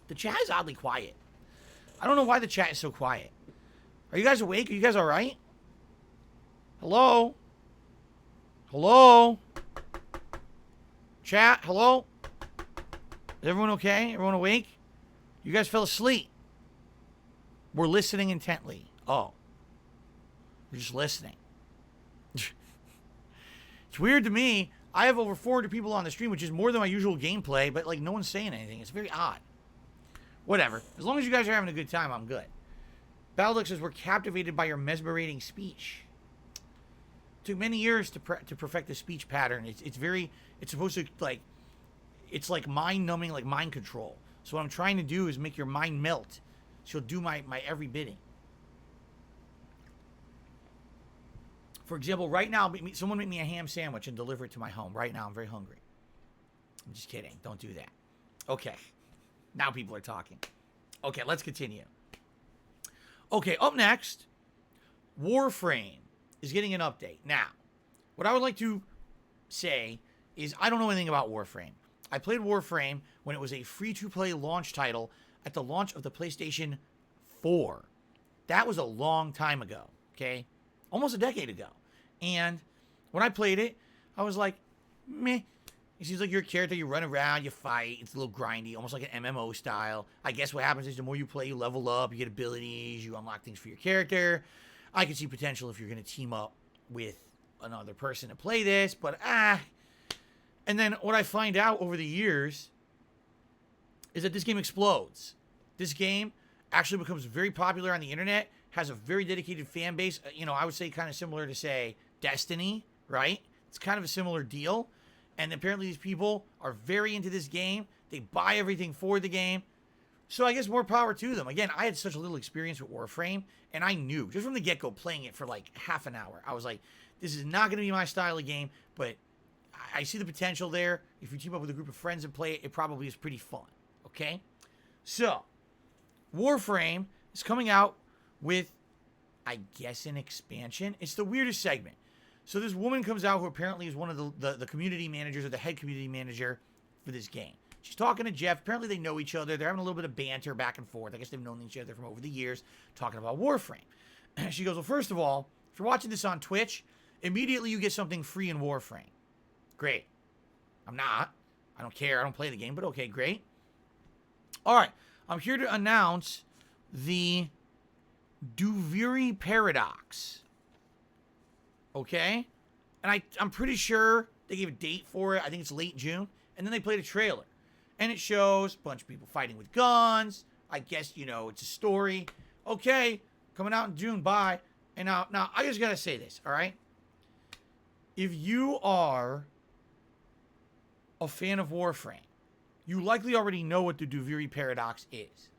The chat is oddly quiet. I don't know why the chat is so quiet. Are you guys awake? Are you guys all right? Hello? Hello? Chat, hello? Is everyone okay? Everyone awake? You guys fell asleep. We're listening intently. Oh. We're just listening. It's weird to me. I have over 400 people on the stream, which is more than my usual gameplay, but, like, no one's saying anything. It's very odd. Whatever. As long as you guys are having a good time, I'm good. Battleduck says, we're captivated by your mesmerating speech. It took many years to perfect the speech pattern. It's supposed to, like, it's like mind-numbing, like mind control. So what I'm trying to do is make your mind melt. So you'll do my every bidding. For example, right now, someone make me a ham sandwich and deliver it to my home. Right now, I'm very hungry. I'm just kidding. Don't do that. Okay. Now people are talking. Okay, let's continue. Okay, up next, Warframe is getting an update. Now, what I would like to say is I don't know anything about Warframe. I played Warframe when it was a free-to-play launch title at the launch of the PlayStation 4. That was a long time ago, okay? Almost a decade ago. And when I played it, I was like, meh. It seems like you're a character, you run around, you fight, it's a little grindy, almost like an MMO style. I guess what happens is the more you play, you level up, you get abilities, you unlock things for your character. I can see potential if you're going to team up with another person to play this, but And then what I find out over the years is that this game explodes. This game actually becomes very popular on the internet, has a very dedicated fan base. You know, I would say kind of similar to, say, Destiny, right? It's kind of a similar deal. And apparently these people are very into this game. They buy everything for the game. So I guess more power to them. Again, I had such a little experience with Warframe, and I knew, just from the get-go, playing it for like half an hour, I was like, this is not going to be my style of game, but I see the potential there. If you team up with a group of friends and play it, it probably is pretty fun, okay? So, Warframe is coming out with, I guess, an expansion. It's the weirdest segment. So this woman comes out who apparently is one of the community managers, or the head community manager for this game. She's talking to Jeff. Apparently they know each other. They're having a little bit of banter back and forth. I guess they've known each other from over the years, talking about Warframe. She goes, well, first of all, if you're watching this on Twitch, immediately you get something free in Warframe. Great. I'm not. I don't care. I don't play the game, but okay, great. All right. I'm here to announce the Doyle Paradox. Okay? And I'm pretty sure they gave a date for it. I think it's late June. And then they played a trailer. And it shows a bunch of people fighting with guns. I guess, you know, it's a story. Okay, coming out in June, bye. And now I just got to say this, all right? If you are a fan of Warframe, you likely already know what the Doyle Paradox is.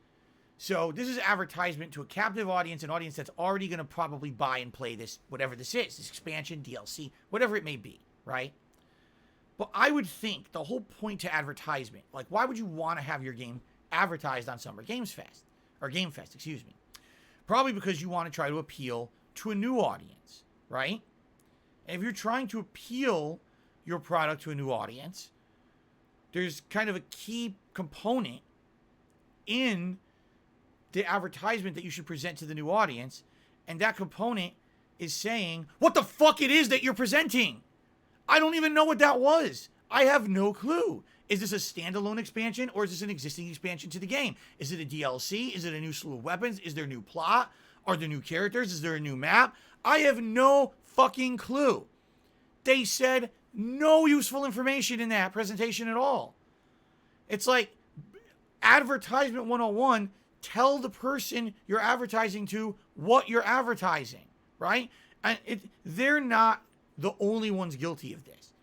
So this is advertisement to a captive audience, an audience that's already going to probably buy and play this, whatever this is, this expansion, DLC, whatever it may be, right? But I would think the whole point to advertisement, like, why would you want to have your game advertised on Summer Games Fest? or Game Fest, excuse me. Probably because you want to try to appeal to a new audience, right? And if you're trying to appeal your product to a new audience, there's kind of a key component in the advertisement that you should present to the new audience, and that component is saying what the fuck it is that you're presenting. I don't even know what that was. I have no clue. Is this a standalone expansion, or is this an existing expansion to the game? Is it a DLC? Is it a new slew of weapons? Is there a new plot? Are there new characters? Is there a new map? I have no fucking clue. They said no useful information in that presentation at all. It's like advertisement 101, tell the person you're advertising to what you're advertising, right? And they're not the only ones guilty of this.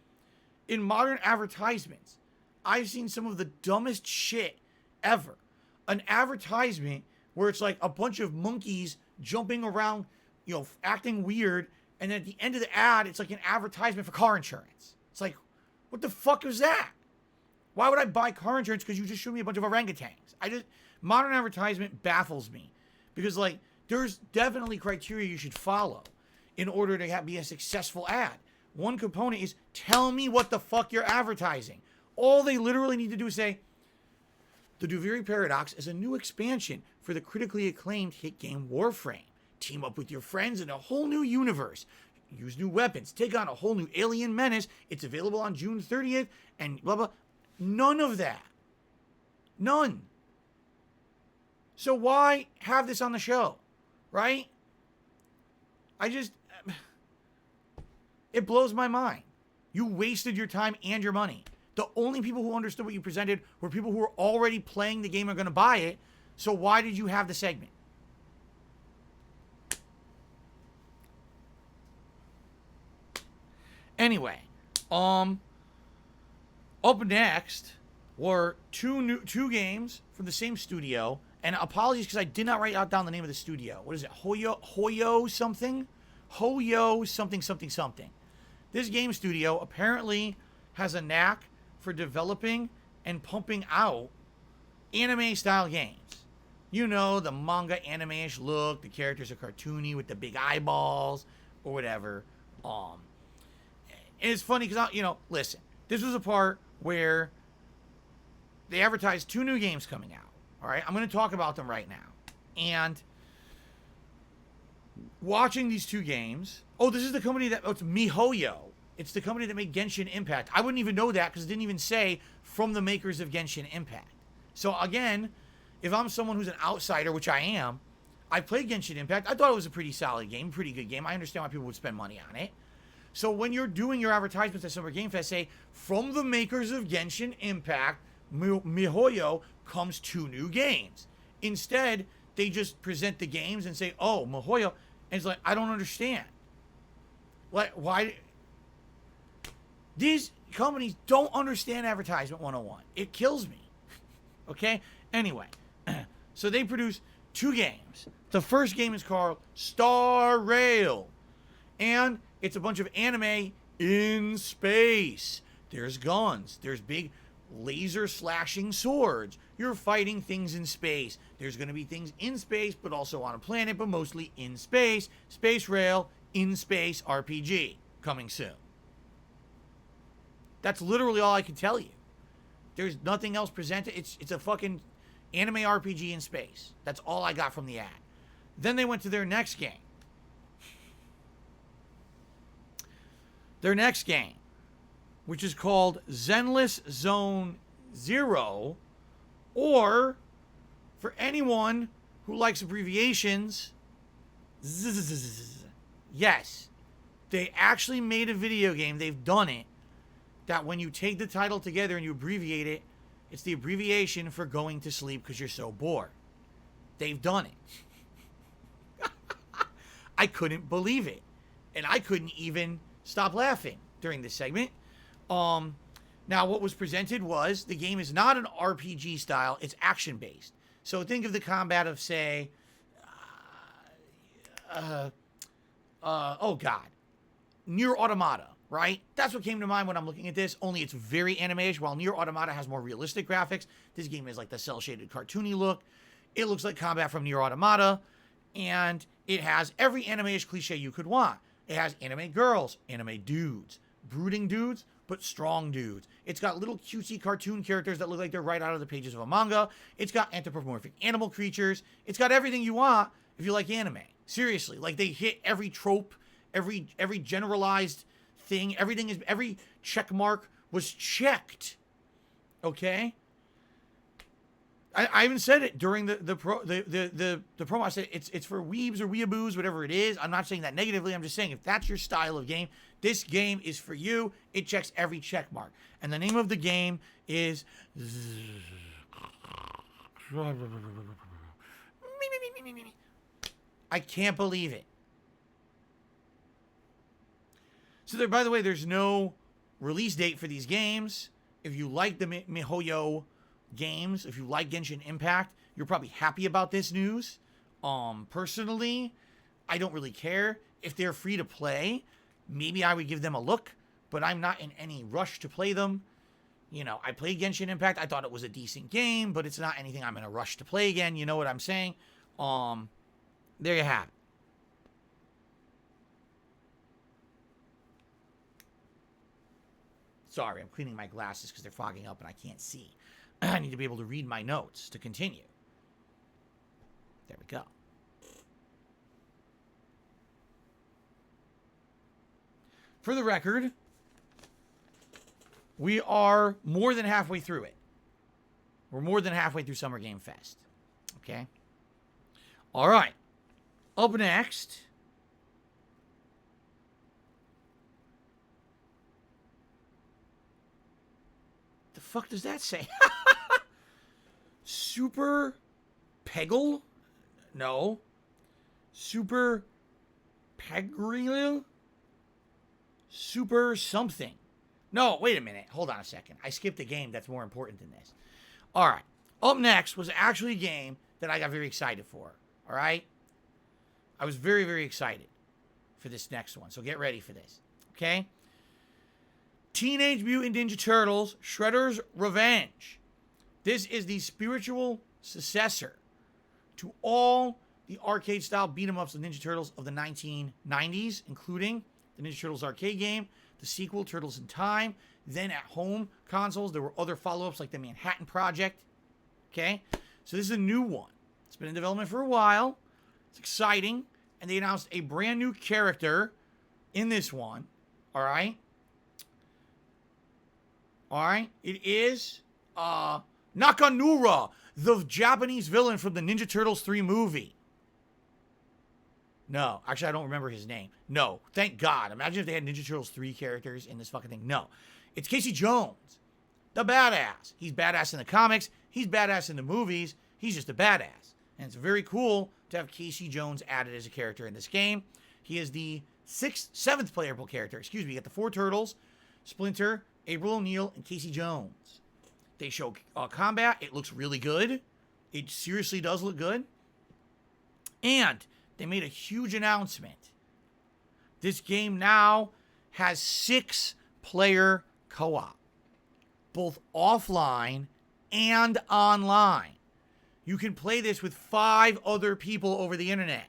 In modern advertisements, I've seen some of the dumbest shit ever. An advertisement where it's like a bunch of monkeys jumping around, acting weird, and then at the end of the ad, it's like an advertisement for car insurance. It's like, what the fuck is that? Why would I buy car insurance because you just showed me a bunch of orangutans? Modern advertisement baffles me because, like, there's definitely criteria you should follow in order to be a successful ad. One component is tell me what the fuck you're advertising. All they literally need to do is say, the Doyle Paradox is a new expansion for the critically acclaimed hit game Warframe. Team up with your friends in a whole new universe. Use new weapons. Take on a whole new alien menace. It's available on June 30th and blah, blah. None of that. None. So why have this on the show? Right? It blows my mind. You wasted your time and your money. The only people who understood what you presented were people who were already playing the game and going to buy it. So why did you have the segment? Anyway, up next were two games from the same studio. And apologies because I did not write down the name of the studio. What is it? Hoyo something? Hoyo something. This game studio apparently has a knack for developing and pumping out anime-style games. You know, the manga anime-ish look, the characters are cartoony with the big eyeballs, or whatever. And it's funny because, listen, this was a part where they advertised 2 new games coming out. All right, I'm going to talk about them right now. And watching these 2 games, this is the company it's MiHoYo. It's the company that made Genshin Impact. I wouldn't even know that because it didn't even say from the makers of Genshin Impact. So again, if I'm someone who's an outsider, which I am, I played Genshin Impact. I thought it was a pretty solid game, pretty good game. I understand why people would spend money on it. So when you're doing your advertisements at Summer Game Fest, say, from the makers of Genshin Impact, MiHoYo comes 2 new games. Instead, they just present the games and say, MiHoYo. And it's like, I don't understand. Like, why? These companies don't understand advertisement 101. It kills me. Okay? Anyway, so they produce 2 games. The first game is called Star Rail. And it's a bunch of anime in space. There's guns. There's big laser slashing swords. You're fighting things in space. There's going to be things in space, but also on a planet, but mostly in space. Space Rail, in space RPG, coming soon. That's literally all I can tell you. There's nothing else presented. It's a fucking anime RPG in space. That's all I got from the ad. Then they went to their next game. Their next game, which is called Zenless Zone Zero, or for anyone who likes abbreviations, yes, they actually made a video game. They've done it. That when you take the title together and you abbreviate it, it's the abbreviation for going to sleep because you're so bored. They've done it. I couldn't believe it. And I couldn't even stop laughing during this segment. Now, what was presented was the game is not an RPG style. It's action-based. So think of the combat of, say, Nier Automata. Right? That's what came to mind when I'm looking at this, only it's very anime-ish. While Nier Automata has more realistic graphics, this game is like the cel-shaded cartoony look. It looks like combat from Nier Automata, and it has every anime-ish cliche you could want. It has anime girls, anime dudes, brooding dudes, but strong dudes. It's got little cutesy cartoon characters that look like they're right out of the pages of a manga. It's got anthropomorphic animal creatures. It's got everything you want if you like anime. Seriously, like they hit every trope, every generalized thing. Every check mark was checked. Okay? I even said it during the promo. I said it's for weebs or weeaboos, whatever it is. I'm not saying that negatively. I'm just saying if that's your style of game, this game is for you. It checks every check mark. And the name of the game is I can't believe it. So there, by the way, there's no release date for these games. If you like the MiHoYo games, if you like Genshin Impact, you're probably happy about this news. Personally, I don't really care. If they're free to play, maybe I would give them a look, but I'm not in any rush to play them. You know, I played Genshin Impact. I thought it was a decent game, but it's not anything I'm in a rush to play again. You know what I'm saying? There you have it. Sorry, I'm cleaning my glasses because they're fogging up and I can't see. I need to be able to read my notes to continue. There we go. For the record, we are more than halfway through it. We're more than halfway through Summer Game Fest. Okay? All right. Up next, the fuck does that say? Super Peggle? No. Super Pegril? Super something. No, wait a minute. Hold on a second. I skipped a game that's more important than this. All right. Up next was actually a game that I got very excited for. All right? I was very, very excited for this next one. So get ready for this. Okay? Teenage Mutant Ninja Turtles Shredder's Revenge. This is the spiritual successor to all the arcade-style beat-em-ups of Ninja Turtles of the 1990s, including the Ninja Turtles arcade game, the sequel, Turtles in Time. Then at home consoles, there were other follow-ups like the Manhattan Project. Okay? So this is a new one. It's been in development for a while. It's exciting. And they announced a brand new character in this one. All right? All right? It is Nakamura, the Japanese villain from the Ninja Turtles 3 movie. No, actually, I don't remember his name. No, thank God. Imagine if they had Ninja Turtles 3 characters in this fucking thing. No, it's Casey Jones, the badass. He's badass in the comics. He's badass in the movies. He's just a badass. And it's very cool to have Casey Jones added as a character in this game. He is the seventh playable character. Excuse me. You got the 4 Turtles, Splinter, April O'Neil, and Casey Jones. They show combat. It looks really good. It seriously does look good. And they made a huge announcement. This game now has 6-player co-op, both offline and online. You can play this with 5 other people over the internet.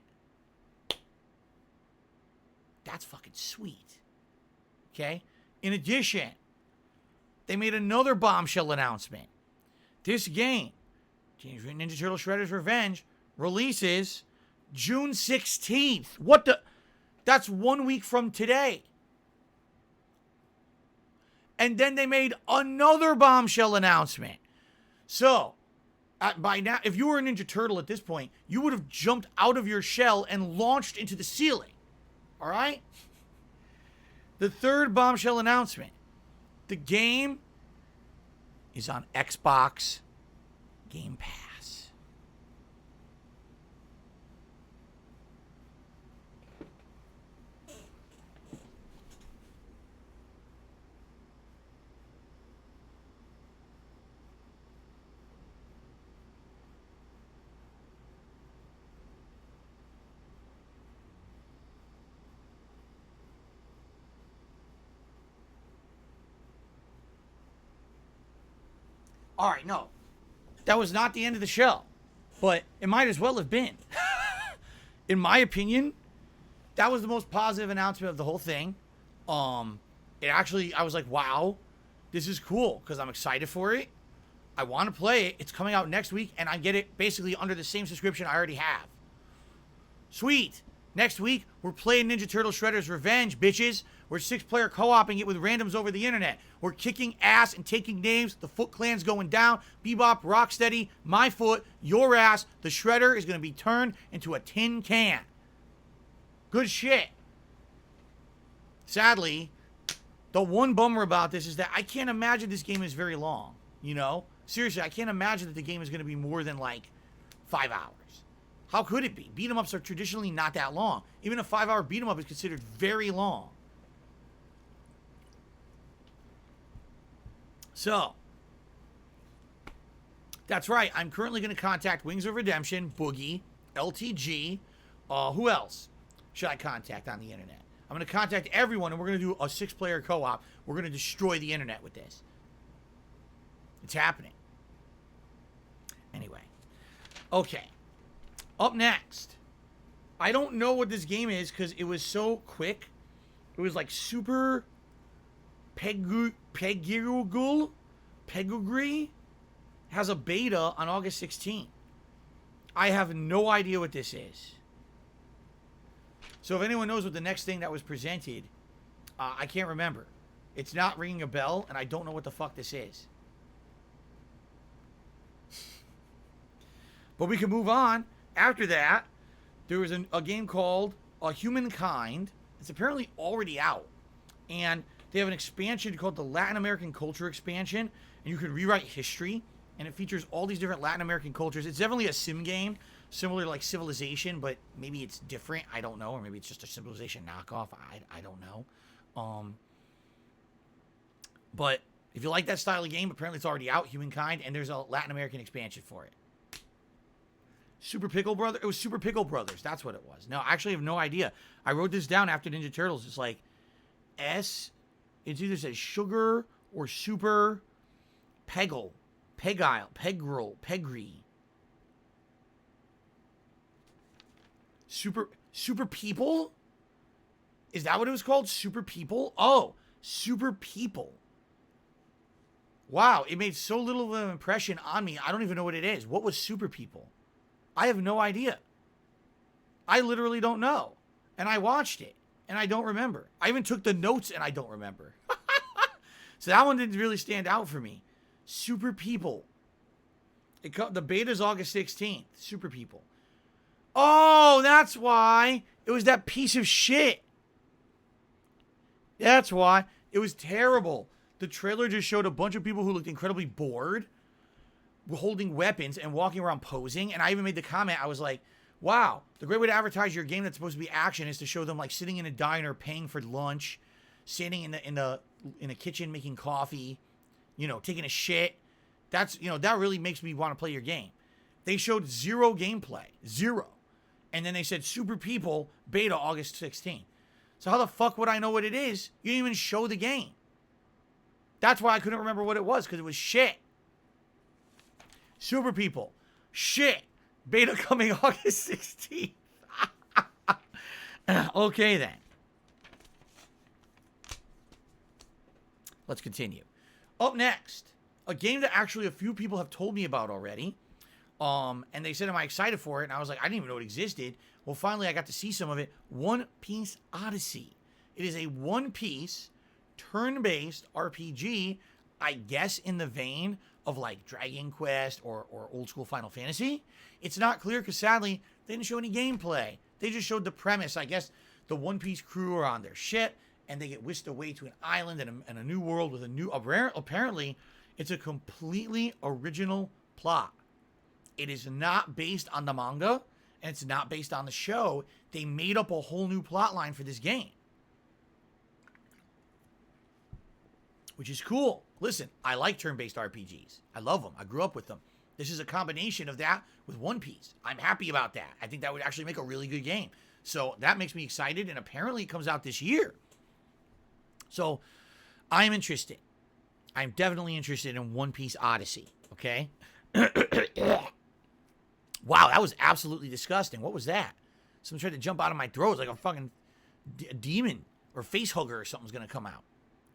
That's fucking sweet. Okay? In addition, they made another bombshell announcement. This game, Teenage Mutant Ninja Turtles Shredder's Revenge, releases June 16th. What the? That's 1 week from today. And then they made another bombshell announcement. So, by now, if you were a Ninja Turtle at this point, you would have jumped out of your shell and launched into the ceiling. All right? The third bombshell announcement. The game is on Xbox Game Pass. All right, no. That was not the end of the show. But it might as well have been. In my opinion, that was the most positive announcement of the whole thing. It actually, I was like, wow, this is cool because I'm excited for it. I want to play it. It's coming out next week, and I get it basically under the same subscription I already have. Sweet. Next week, we're playing Ninja Turtle Shredder's Revenge, bitches. We're 6-player co-oping it with randoms over the internet. We're kicking ass and taking names. The Foot Clan's going down. Bebop, Rocksteady, my foot, your ass. The Shredder is going to be turned into a tin can. Good shit. Sadly, the one bummer about this is that I can't imagine this game is very long, you know? Seriously, I can't imagine that the game is going to be more than like 5 hours. How could it be? Beat 'em ups are traditionally not that long. Even a 5-hour beat 'em up is considered very long. So, that's right. I'm currently going to contact Wings of Redemption, Boogie, LTG. Who else should I contact on the internet? I'm going to contact everyone, and we're going to do a 6-player co-op. We're going to destroy the internet with this. It's happening. Anyway. Okay. Up next. I don't know what this game is because it was so quick. It was like Super Pegugri has a beta on August 16th. I have no idea what this is. So if anyone knows what the next thing that was presented, I can't remember. It's not ringing a bell, and I don't know what the fuck this is. But we can move on. After that, there was a game called Humankind. It's apparently already out. And they have an expansion called the Latin American Culture Expansion. And you can rewrite history. And it features all these different Latin American cultures. It's definitely a sim game, similar to like Civilization, but maybe it's different. I don't know. Or maybe it's just a Civilization knockoff. I don't know. But if you like that style of game, apparently it's already out, Humankind. And there's a Latin American expansion for it. Super Pickle Brothers? It was Super Pickle Brothers. That's what it was. No, I actually have no idea. I wrote this down after Ninja Turtles. It's like S. It either says Sugar or Super Peggle. Pegile. Pegrel. Pegri. Super People? Is that what it was called? Super People? Oh, Super People. Wow, it made so little of an impression on me. I don't even know what it is. What was Super People? I have no idea. I literally don't know. And I watched it, and I don't remember. I even took the notes, and I don't remember. So that one didn't really stand out for me. Super People. The beta's August 16th. Super People. Oh, that's why. It was that piece of shit. That's why. It was terrible. The trailer just showed a bunch of people who looked incredibly bored, holding weapons and walking around posing. And I even made the comment, I was like, wow, the great way to advertise your game that's supposed to be action is to show them like sitting in a diner paying for lunch, standing in the kitchen making coffee, you know, taking a shit. That's, you know, that really makes me want to play your game. They showed zero gameplay. Zero. And then they said Super People beta August 16th. So how the fuck would I know what it is? You didn't even show the game. That's why I couldn't remember what it was, because it was shit. Super People. Shit. Beta coming August 16th. Okay, then. Let's continue. Up next, a game that actually a few people have told me about already. And they said, am I excited for it? And I was like, I didn't even know it existed. Well, finally, I got to see some of it. One Piece Odyssey. It is a one-piece, turn-based RPG, I guess in the vein of like Dragon Quest or old school Final Fantasy. It's not clear because sadly, they didn't show any gameplay. They just showed the premise. I guess the One Piece crew are on their ship and they get whisked away to an island and a new world with a new, apparently, it's a completely original plot. It is not based on the manga and it's not based on the show. They made up a whole new plot line for this game, which is cool. Listen, I like turn-based RPGs. I love them. I grew up with them. This is a combination of that with One Piece. I'm happy about that. I think that would actually make a really good game. So that makes me excited, and apparently it comes out this year. So I'm interested. I'm definitely interested in One Piece Odyssey, okay? Wow, that was absolutely disgusting. What was that? Someone tried to jump out of my throat. It was like a fucking demon or face hugger or something's going to come out.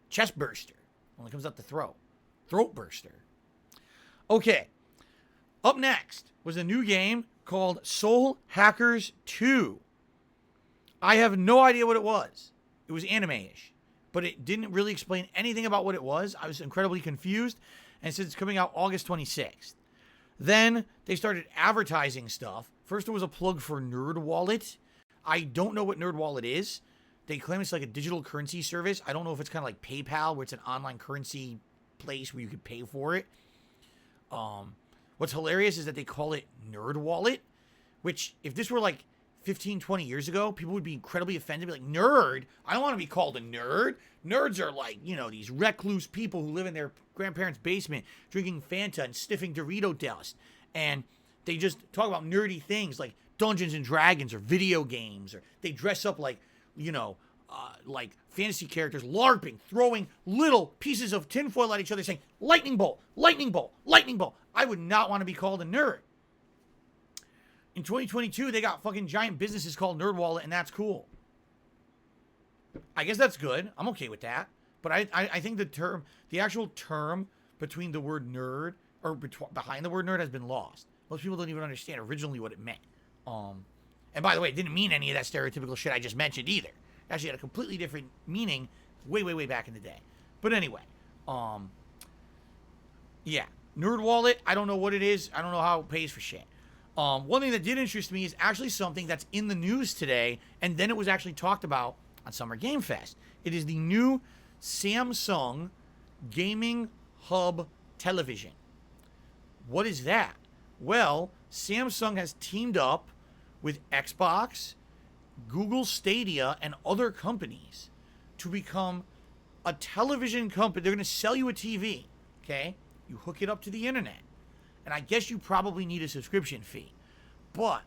Chest burster. Only comes out the throat. Throat burster. Okay. Up next was a new game called Soul Hackers 2. I have no idea what it was. It was anime-ish, but it didn't really explain anything about what it was. I was incredibly confused, and since it's coming out August 26th. Then they started advertising stuff. First, there was a plug for NerdWallet. I don't know what NerdWallet is. They claim it's like a digital currency service. I don't know if it's kind of like PayPal, where it's an online currency place where you could pay for it. What's hilarious is that they call it NerdWallet, which if this were like 15, 20 years ago, people would be incredibly offended. Be like, nerd? I don't want to be called a nerd. Nerds are like, you know, these recluse people who live in their grandparents' basement drinking Fanta and sniffing Dorito dust. And they just talk about nerdy things like Dungeons and Dragons or video games, or they dress up like, you know, like fantasy characters, LARPing, throwing little pieces of tinfoil at each other saying, lightning bolt, lightning bolt, lightning bolt. I would not want to be called a nerd. In 2022, they got fucking giant businesses called NerdWallet, and that's cool. I guess that's good. I'm okay with that. But I think the actual term between the word nerd, or behind the word nerd, has been lost. Most people don't even understand originally what it meant. And by the way, it didn't mean any of that stereotypical shit I just mentioned either. It actually had a completely different meaning way, way, way back in the day. But anyway, yeah. NerdWallet, I don't know what it is. I don't know how it pays for shit. One thing that did interest me is actually something that's in the news today, and then it was actually talked about on Summer Game Fest. It is the new Samsung Gaming Hub television. What is that? Well, Samsung has teamed up with Xbox, Google Stadia, and other companies to become a television company. They're going to sell you a TV, okay? You hook it up to the internet. And I guess you probably need a subscription fee. But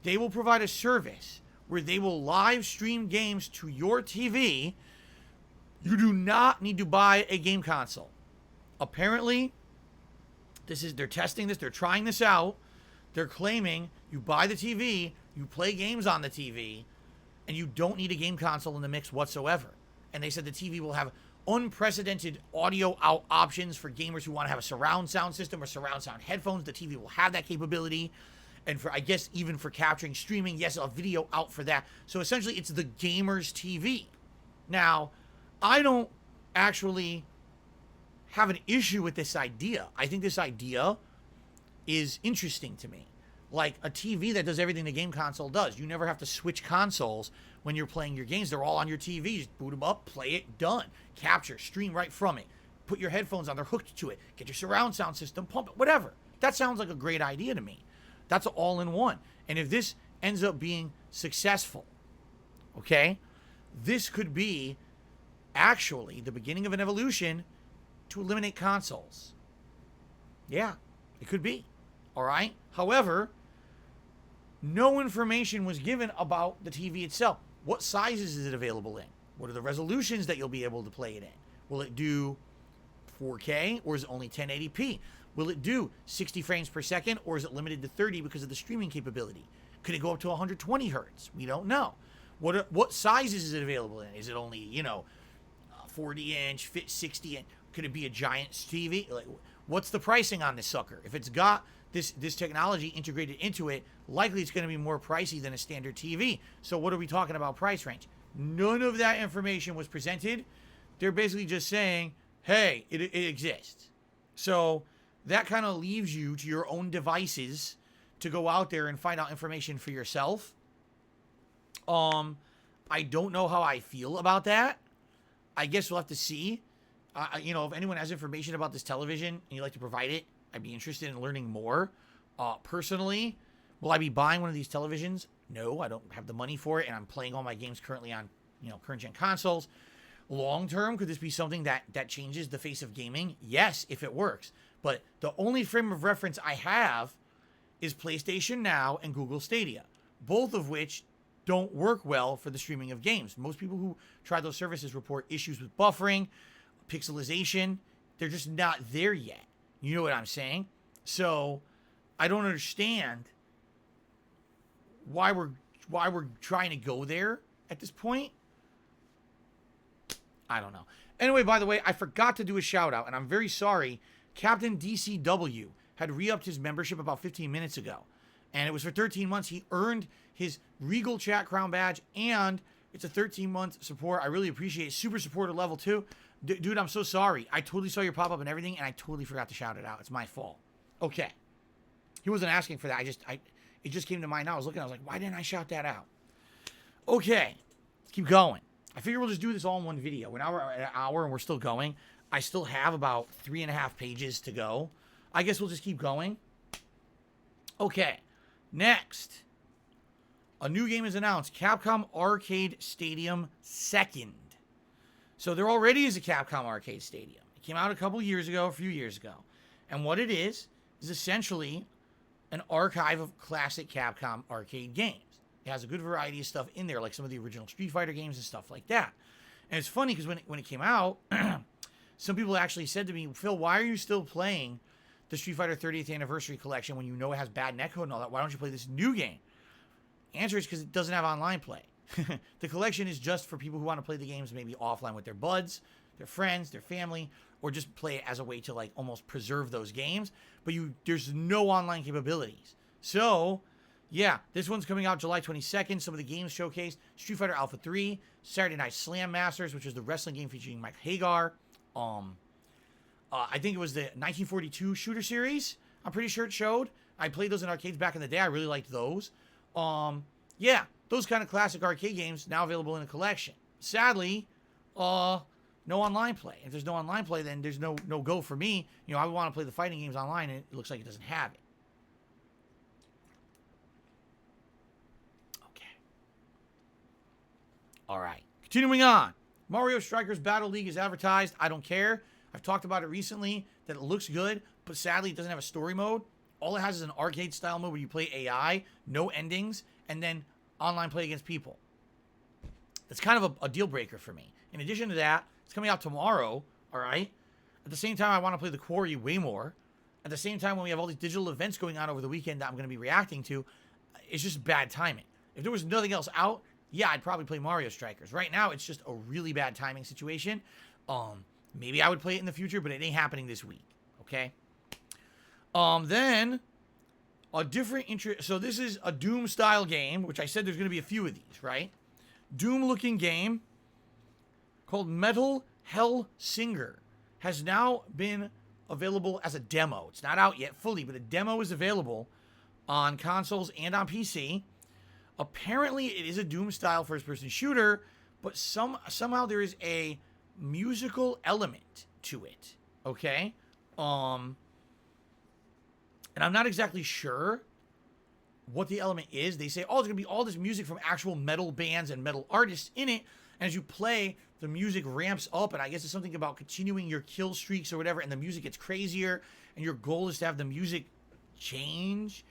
they will provide a service where they will live stream games to your TV. You do not need to buy a game console. Apparently, they're testing this, they're trying this out. They're claiming you buy the TV, you play games on the TV, and you don't need a game console in the mix whatsoever. And they said the TV will have unprecedented audio out options for gamers who want to have a surround sound system or surround sound headphones. The TV will have that capability. And for, I guess, even for capturing streaming, yes, a video out for that. So essentially, it's the gamer's TV. Now, I don't actually have an issue with this idea. I think this idea is interesting to me. Like a TV that does everything the game console does. You never have to switch consoles when you're playing your games. They're all on your TV. Just boot them up, play it, done. Capture, stream right from it. Put your headphones on, they're hooked to it. Get your surround sound system, pump it, whatever. That sounds like a great idea to me. That's all in one. And if this ends up being successful, okay, this could be actually the beginning of an evolution to eliminate consoles. Yeah, it could be. All right. However, no information was given about the TV itself. What sizes is it available in? What are the resolutions that you'll be able to play it in? Will it do 4K or is it only 1080p? Will it do 60 frames per second or is it limited to 30 because of the streaming capability? Could it go up to 120 hertz? We don't know. What sizes is it available in? Is it only, 40-inch, fit 60-inch? Could it be a giant TV? Like, what's the pricing on this sucker? If it's got this technology integrated into it, likely it's going to be more pricey than a standard TV. So what are we talking about price range? None of that information was presented. They're basically just saying, hey, it exists. So that kind of leaves you to your own devices to go out there and find out information for yourself. I don't know how I feel about that. I guess we'll have to see. If anyone has information about this television and you'd like to provide it, I'd be interested in learning more. Personally, will I be buying one of these televisions? No, I don't have the money for it, and I'm playing all my games currently on, current-gen consoles. Long term, could this be something that changes the face of gaming? Yes, if it works. But the only frame of reference I have is PlayStation Now and Google Stadia, both of which don't work well for the streaming of games. Most people who try those services report issues with buffering, pixelization. They're just not there yet. You know what I'm saying? So I don't understand why we're trying to go there at this point. I don't know. Anyway, by the way, I forgot to do a shout out, and I'm very sorry. Captain DCW had re-upped his membership about 15 minutes ago, and it was for 13 months. He earned his Regal Chat Crown badge, and it's a 13-month support. I really appreciate it. Super supporter level 2. Dude, I'm so sorry. I totally saw your pop-up and everything, and I totally forgot to shout it out. It's my fault. Okay. He wasn't asking for that. It just came to mind now. I was looking, I was like, why didn't I shout that out? Okay. Let's keep going. I figure we'll just do this all in one video. We're now at an hour and we're still going. I still have about 3.5 pages to go. I guess we'll just keep going. Okay. Next. A new game is announced. Capcom Arcade Stadium 2nd. So there already is a Capcom Arcade Stadium. It came out a few years ago. And what it is essentially an archive of classic Capcom arcade games. It has a good variety of stuff in there, like some of the original Street Fighter games and stuff like that. And it's funny because when it came out, some people actually said to me, Phil, why are you still playing the Street Fighter 30th Anniversary Collection when you know it has bad netcode and all that? Why don't you play this new game? Answer is because it doesn't have online play. The collection is just for people who want to play the games maybe offline with their buds, their friends, their family, or just play it as a way to like almost preserve those games. But there's no online capabilities. So, yeah, this one's coming out July 22nd. Some of the games showcased: Street Fighter Alpha 3, Saturday Night Slam Masters, which is the wrestling game featuring Mike Hagar. I think it was the 1942 shooter series. I'm pretty sure it showed. I played those in arcades back in the day. I really liked those. Yeah, those kind of classic arcade games now available in a collection. Sadly, no online play. If there's no online play, then there's no go for me. You know, I want to play the fighting games online, and it looks like it doesn't have it. Okay. All right. Continuing on. Mario Strikers Battle League is advertised. I don't care. I've talked about it recently, that it looks good, but sadly it doesn't have a story mode. All it has is an arcade-style mode where you play AI, no endings, and then online play against people. That's kind of a deal breaker for me. In addition to that, it's coming out tomorrow, all right? At the same time, I want to play the Quarry way more. At the same time, when we have all these digital events going on over the weekend that I'm going to be reacting to, it's just bad timing. If there was nothing else out, yeah, I'd probably play Mario Strikers. Right now, it's just a really bad timing situation. Maybe I would play it in the future, but it ain't happening this week, okay? Then, a different so this is a Doom-style game, which I said there's going to be a few of these, right? Doom-looking game called Metal Hellsinger has now been available as a demo. It's not out yet fully, but a demo is available on consoles and on PC. Apparently, it is a Doom-style first-person shooter, but somehow there is a musical element to it, okay? And I'm not exactly sure what the element is. They say, oh, there's going to be all this music from actual metal bands and metal artists in it, and as you play, the music ramps up, and I guess it's something about continuing your kill streaks or whatever, and the music gets crazier, and your goal is to have the music change,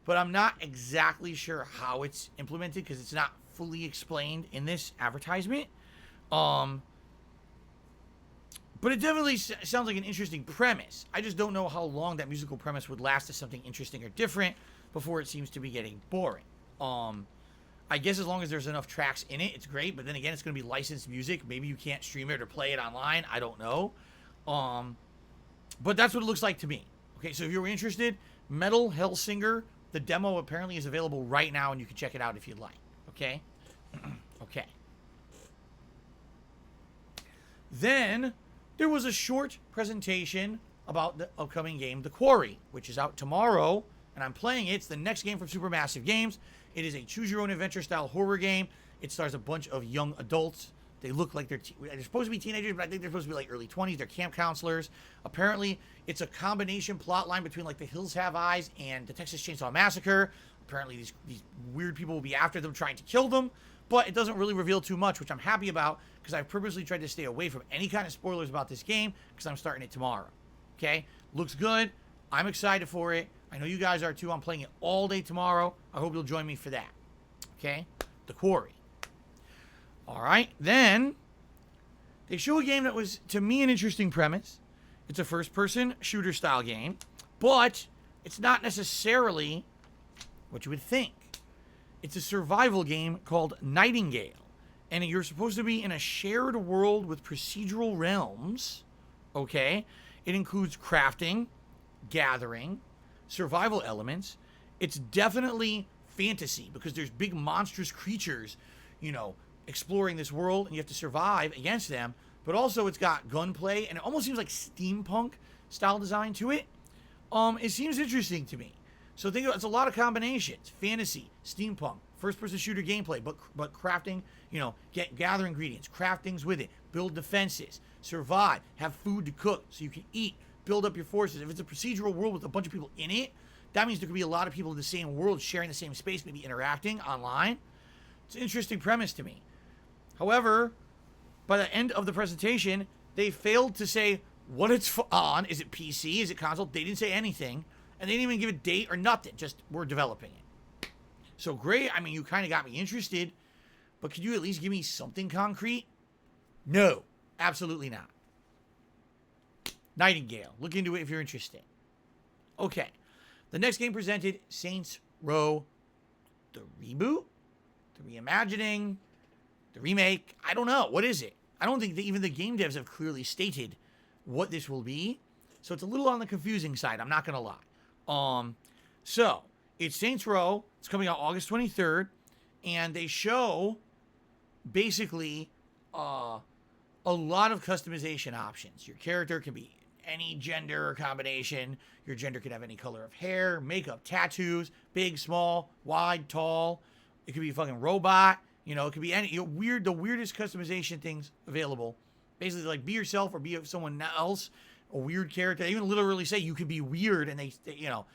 but I'm not exactly sure how it's implemented, because it's not fully explained in this advertisement. But it definitely sounds like an interesting premise. I just don't know how long that musical premise would last as something interesting or different before it seems to be getting boring. I guess as long as there's enough tracks in it, it's great. But then again, it's going to be licensed music. Maybe you can't stream it or play it online. I don't know. But that's what it looks like to me. Okay, so if you're interested, Metal Hellsinger, the demo apparently is available right now, and you can check it out if you'd like. Okay? Okay. Then there was a short presentation about the upcoming game, The Quarry, which is out tomorrow, and I'm playing it. It's the next game from Supermassive Games. It is a choose-your-own-adventure style horror game. It stars a bunch of young adults. They look like they're supposed to be teenagers, but I think they're supposed to be like early 20s. They're camp counselors. Apparently, it's a combination plot line between like The Hills Have Eyes and the Texas Chainsaw Massacre. Apparently, these weird people will be after them, trying to kill them. But it doesn't really reveal too much, which I'm happy about, because I've purposely tried to stay away from any kind of spoilers about this game, because I'm starting it tomorrow. Okay? Looks good. I'm excited for it. I know you guys are too. I'm playing it all day tomorrow. I hope you'll join me for that. Okay? The Quarry. All right. Then, they show a game that was, to me, an interesting premise. It's a first-person shooter-style game, but it's not necessarily what you would think. It's a survival game called Nightingale. And you're supposed to be in a shared world with procedural realms. Okay? It includes crafting, gathering, survival elements. It's definitely fantasy because there's big monstrous creatures, you know, exploring this world and you have to survive against them. But also it's got gunplay and it almost seems like steampunk style design to it. It seems interesting to me. So think about it's a lot of combinations: fantasy, steampunk, first-person shooter gameplay, but crafting, you know, gather ingredients, craft things with it, build defenses, survive, have food to cook so you can eat, build up your forces. If it's a procedural world with a bunch of people in it, that means there could be a lot of people in the same world sharing the same space, maybe interacting online. It's an interesting premise to me. However, by the end of the presentation, they failed to say what it's on. Is it PC? Is it console? They didn't say anything. And they didn't even give a date or nothing. Just, we're developing it. So great. I mean, you kind of got me interested. But could you at least give me something concrete? No. Absolutely not. Nightingale. Look into it if you're interested. Okay. The next game presented, Saints Row. The reboot? The reimagining? The remake? I don't know. What is it? I don't think that even the game devs have clearly stated what this will be. So it's a little on the confusing side. I'm not going to lie. So it's Saints Row. It's coming out August 23rd, and they show basically a lot of customization options. Your character can be any gender combination. Your gender could have any color of hair, makeup, tattoos, big, small, wide, tall. It could be a fucking robot. You know, it could be any the weirdest customization things available. Basically, like be yourself or be someone else. A weird character. They even literally say you could be weird, and they you know,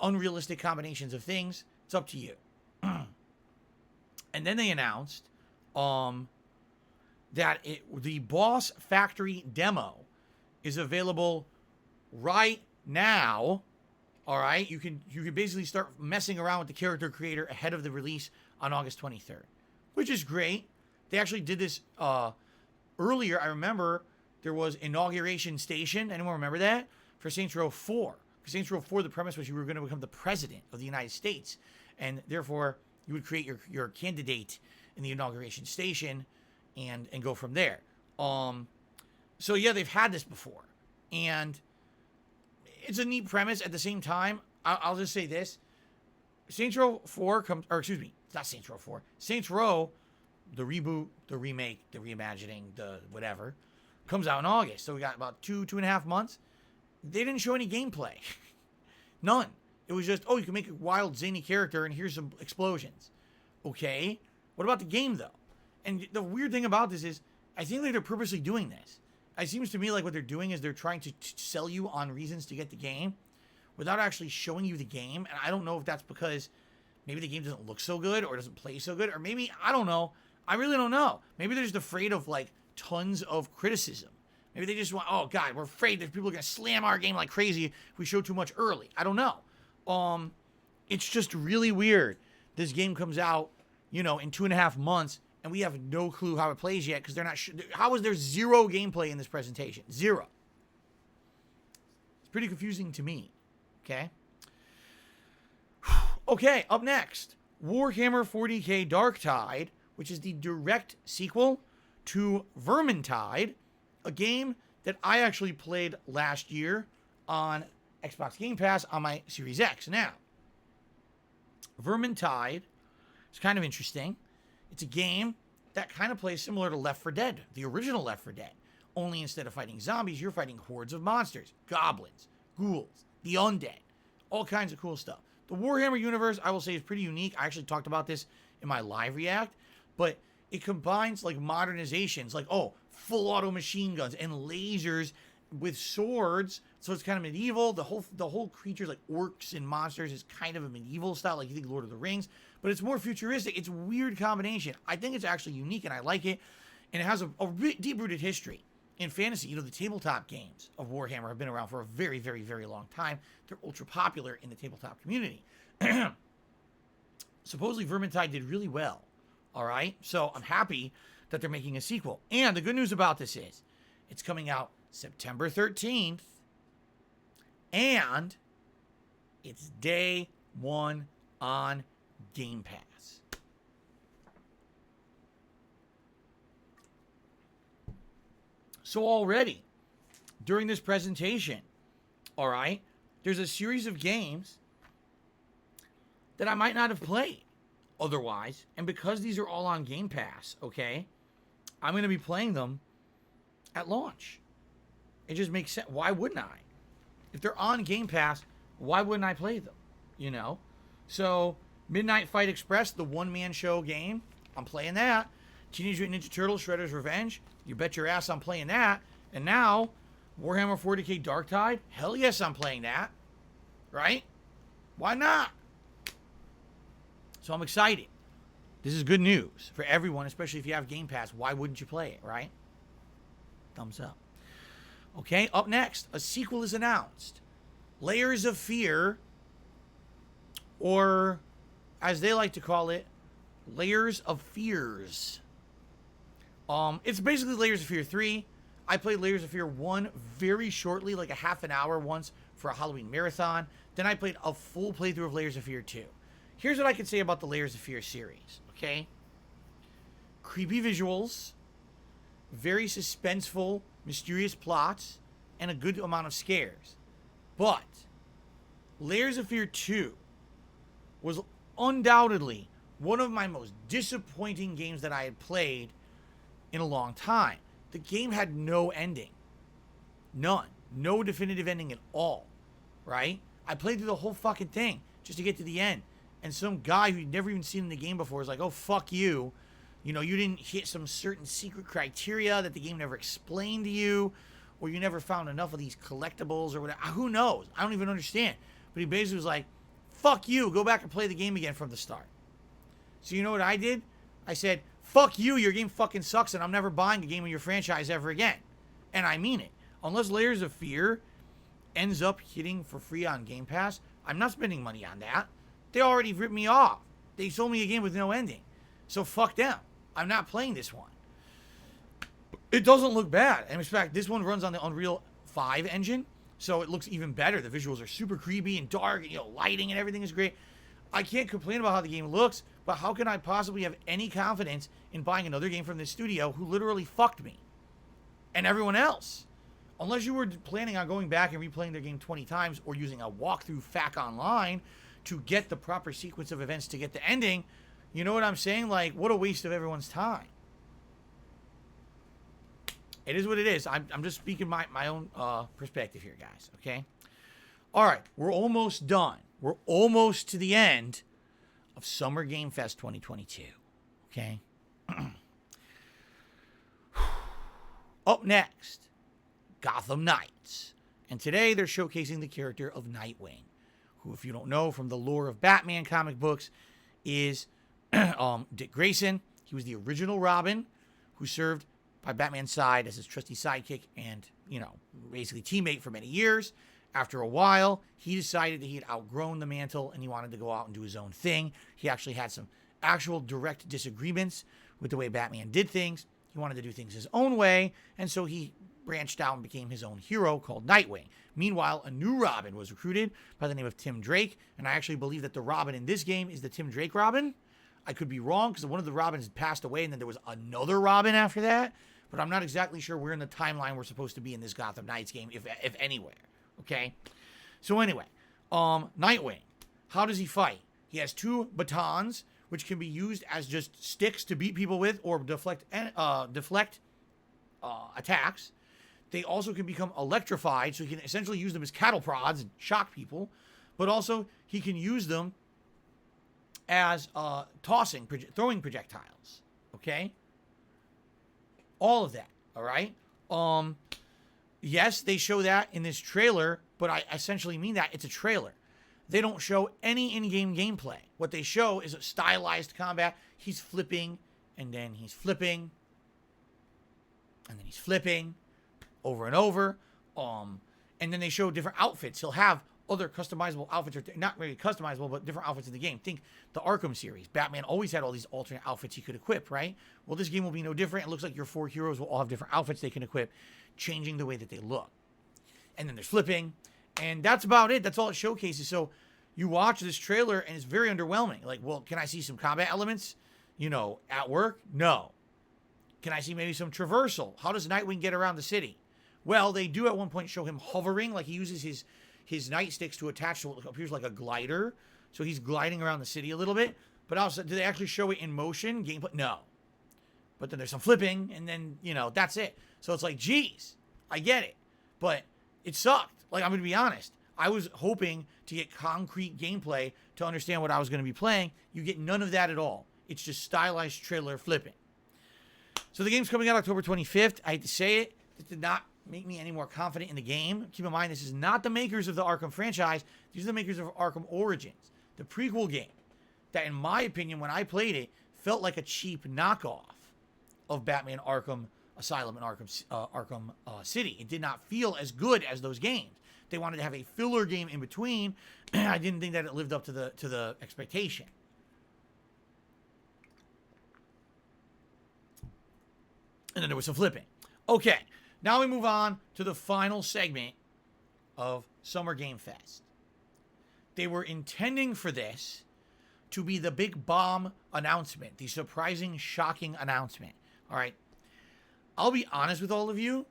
unrealistic combinations of things. It's up to you. And then they announced that the Boss Factory demo is available right now. All right, you can basically start messing around with the character creator ahead of the release on August 23rd, which is great. They actually did this earlier. I remember. There was Inauguration Station. Anyone remember that? For Saints Row 4. For Saints Row 4, the premise was you were going to become the president of the United States. And therefore, you would create your candidate in the Inauguration Station and go from there. So, yeah, they've had this before. And it's a neat premise. At the same time, I'll just say this. Saints Row 4 comes... Or, excuse me. Not Saints Row 4. Saints Row, the reboot, the remake, the reimagining, the whatever... comes out in August. So we got about two and a half months. They didn't show any gameplay. None. It was just, oh, you can make a wild, zany character and here's some explosions. Okay. What about the game, though? And the weird thing about this is, I think that they're purposely doing this. It seems to me like what they're doing is they're trying to sell you on reasons to get the game without actually showing you the game. And I don't know if that's because maybe the game doesn't look so good or doesn't play so good. Or maybe, I don't know. I really don't know. Maybe they're just afraid of, like, tons of criticism. Maybe they just want, oh god, we're afraid that people are gonna slam our game like crazy if we show too much early. I don't know. It's just really weird. This game comes out, you know, in 2.5 months, and we have no clue how it plays yet because they're not sure. How is there zero gameplay in this presentation? Zero. It's pretty confusing to me. Okay. Okay. Up next, Warhammer 40k Darktide, which is the direct sequel to Vermintide, a game that I actually played last year on Xbox Game Pass on my Series X. Now, Vermintide is kind of interesting. It's a game that kind of plays similar to Left 4 Dead, the original Left 4 Dead. Only instead of fighting zombies, you're fighting hordes of monsters, goblins, ghouls, the undead, all kinds of cool stuff. The Warhammer universe, I will say, is pretty unique. I actually talked about this in my live react, but it combines like modernizations, like, oh, full auto machine guns and lasers with swords. So it's kind of medieval. The whole creatures like orcs and monsters is kind of a medieval style, like you think Lord of the Rings, but it's more futuristic. It's a weird combination. I think it's actually unique and I like it. And it has a deep-rooted history in fantasy. You know, the tabletop games of Warhammer have been around for a very, very, very long time. They're ultra popular in the tabletop community. Supposedly Vermintide did really well. All right, so I'm happy that they're making a sequel. And the good news about this is it's coming out September 13th, and it's day one on Game Pass. So already, during this presentation, all right, there's a series of games that I might not have played otherwise. And because these are all on Game Pass, okay, I'm going to be playing them at launch. It just makes sense. Why wouldn't I? If they're on Game Pass, why wouldn't I play them? You know? So, Midnight Fight Express, the one-man show game, I'm playing that. Teenage Mutant Ninja Turtles, Shredder's Revenge, you bet your ass I'm playing that. And now, Warhammer 40k Darktide, hell yes I'm playing that. Right? Why not? So I'm excited. This is good news for everyone, especially if you have Game Pass. Why wouldn't you play it, right? Thumbs up. Okay, up next, a sequel is announced. Layers of Fear, or as they like to call it, Layers of Fears. It's basically Layers of Fear 3. I played Layers of Fear 1 very shortly, like a half an hour once for a Halloween marathon. Then I played a full playthrough of Layers of Fear 2. Here's what I can say about the Layers of Fear series, okay? Creepy visuals, very suspenseful, mysterious plots, and a good amount of scares. But Layers of Fear 2 was undoubtedly one of my most disappointing games that I had played in a long time. The game had no ending. None. No definitive ending at all. Right? I played through the whole fucking thing just to get to the end. And some guy who'd never even seen the game before was like, oh, fuck you. You know, you didn't hit some certain secret criteria that the game never explained to you, or you never found enough of these collectibles or whatever. Who knows? I don't even understand. But he basically was like, fuck you. Go back and play the game again from the start. So you know what I did? I said, fuck you. Your game fucking sucks, and I'm never buying a game in your franchise ever again. And I mean it. Unless Layers of Fear ends up hitting for free on Game Pass, I'm not spending money on that. They already ripped me off. They sold me a game with no ending. So fuck them. I'm not playing this one. It doesn't look bad. And in fact, this one runs on the Unreal 5 engine, so it looks even better. The visuals are super creepy and dark, and, you know, lighting and everything is great. I can't complain about how the game looks, but how can I possibly have any confidence in buying another game from this studio who literally fucked me and everyone else? Unless you were planning on going back and replaying their game 20 times or using a walkthrough FAQ online to get the proper sequence of events to get the ending, you know what I'm saying? Like, what a waste of everyone's time. It is what it is. I'm just speaking my own perspective here, guys, okay? All right, we're almost done. We're almost to the end of Summer Game Fest 2022, okay? Up next, Gotham Knights. And today they're showcasing the character of Nightwing, who, if you don't know from the lore of Batman comic books, is Dick Grayson. He was the original Robin who served by Batman's side as his trusty sidekick and, you know, basically teammate for many years. After a while, he decided that he had outgrown the mantle and he wanted to go out and do his own thing. He actually had some actual direct disagreements with the way Batman did things. He wanted to do things his own way, and so he branched out and became his own hero called Nightwing. Meanwhile, a new Robin was recruited by the name of Tim Drake, and I actually believe that the Robin in this game is the Tim Drake Robin. I could be wrong because one of the Robins passed away and then there was another Robin after that, but I'm not exactly sure where in the timeline we're supposed to be in this Gotham Knights game, if anywhere. Okay? So anyway, Nightwing, how does he fight? He has two batons, which can be used as just sticks to beat people with or deflect attacks. They also can become electrified, so he can essentially use them as cattle prods and shock people. But also, he can use them as throwing projectiles. Okay? All of that. All right? Yes, they show that in this trailer, but I essentially mean that it's a trailer. They don't show any in-game gameplay. What they show is a stylized combat. He's flipping, and then he's flipping, and then he's flipping over and over. And then they show different outfits. He'll have other customizable outfits, or not really customizable, but different outfits in the game. Think the Arkham series. Batman always had all these alternate outfits he could equip, right? Well, this game will be no different. It looks like your four heroes will all have different outfits they can equip, changing the way that they look. And then there's flipping, and that's about it. That's all it showcases. So you watch this trailer, and it's very underwhelming. Like, well, can I see some combat elements, you know, at work? No. Can I see maybe some traversal? How does Nightwing get around the city? Well, they do at one point show him hovering, like he uses his nightsticks to attach to what appears like a glider. So he's gliding around the city a little bit. But also, do they actually show it in motion? Gameplay? No. But then there's some flipping, and then, you know, that's it. So it's like, geez, I get it. But it sucked. Like, I'm going to be honest. I was hoping to get concrete gameplay to understand what I was going to be playing. You get none of that at all. It's just stylized trailer flipping. So the game's coming out October 25th. I hate to say it. This did not make me any more confident in the game. Keep in mind, this is not the makers of the Arkham franchise. These are the makers of Arkham Origins, the prequel game that, in my opinion, when I played it, felt like a cheap knockoff of Batman Arkham Asylum and Arkham City. It did not feel as good as those games. They wanted to have a filler game in between. I didn't think that it lived up to the expectation. And then there was some flipping. Okay, now we move on to the final segment of Summer Game Fest. They were intending for this to be the big bomb announcement, the surprising, shocking announcement. All right, I'll be honest with all of you.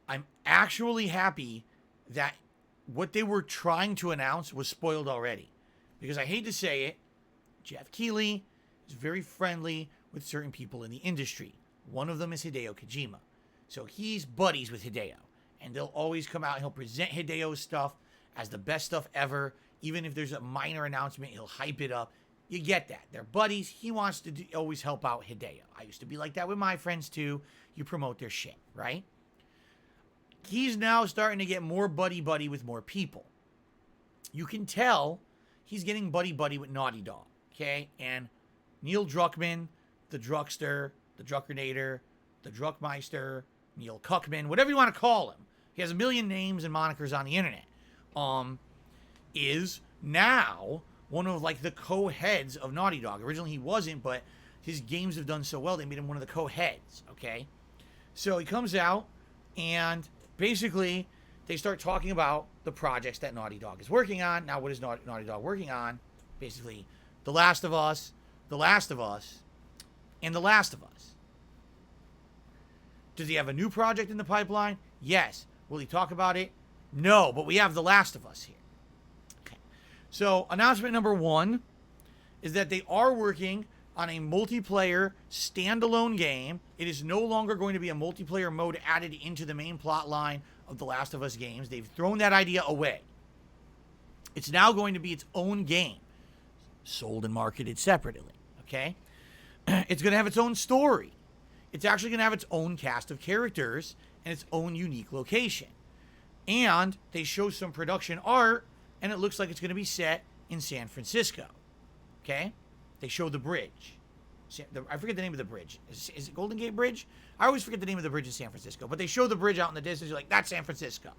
I'm actually happy that what they were trying to announce was spoiled already. Because I hate to say it, Jeff Keighley is very friendly with certain people in the industry. One of them is Hideo Kojima. So he's buddies with Hideo. And they'll always come out and he'll present Hideo's stuff as the best stuff ever. Even if there's a minor announcement, he'll hype it up. You get that. They're buddies. He wants to always help out Hideo. I used to be like that with my friends too. You promote their shit, right? He's now starting to get more buddy-buddy with more people. You can tell he's getting buddy-buddy with Naughty Dog, okay? And Neil Druckmann, the Druckster, the Druckerninator, the Druckmeister, Neil Cuckman, whatever you want to call him. He has a million names and monikers on the internet. Is now one of, like, the co-heads of Naughty Dog. Originally he wasn't, but his games have done so well, they made him one of the co-heads, okay? So he comes out, and basically, they start talking about the projects that Naughty Dog is working on. Now, what is Naughty Dog working on? Basically, The Last of Us, The Last of Us, and The Last of Us. Does he have a new project in the pipeline? Yes. Will he talk about it? No, but we have The Last of Us here. Okay. So, announcement number one is that they are working on a multiplayer standalone game. It is no longer going to be a multiplayer mode added into the main plot line of The Last of Us games. They've thrown that idea away. It's now going to be its own game, sold and marketed separately, okay? It's going to have its own story. It's actually going to have its own cast of characters and its own unique location. And they show some production art, and it looks like it's going to be set in San Francisco, okay? They show the bridge. I forget the name of the bridge. Is it Golden Gate Bridge? I always forget the name of the bridge in San Francisco. But they show the bridge out in the distance. You're like, that's San Francisco.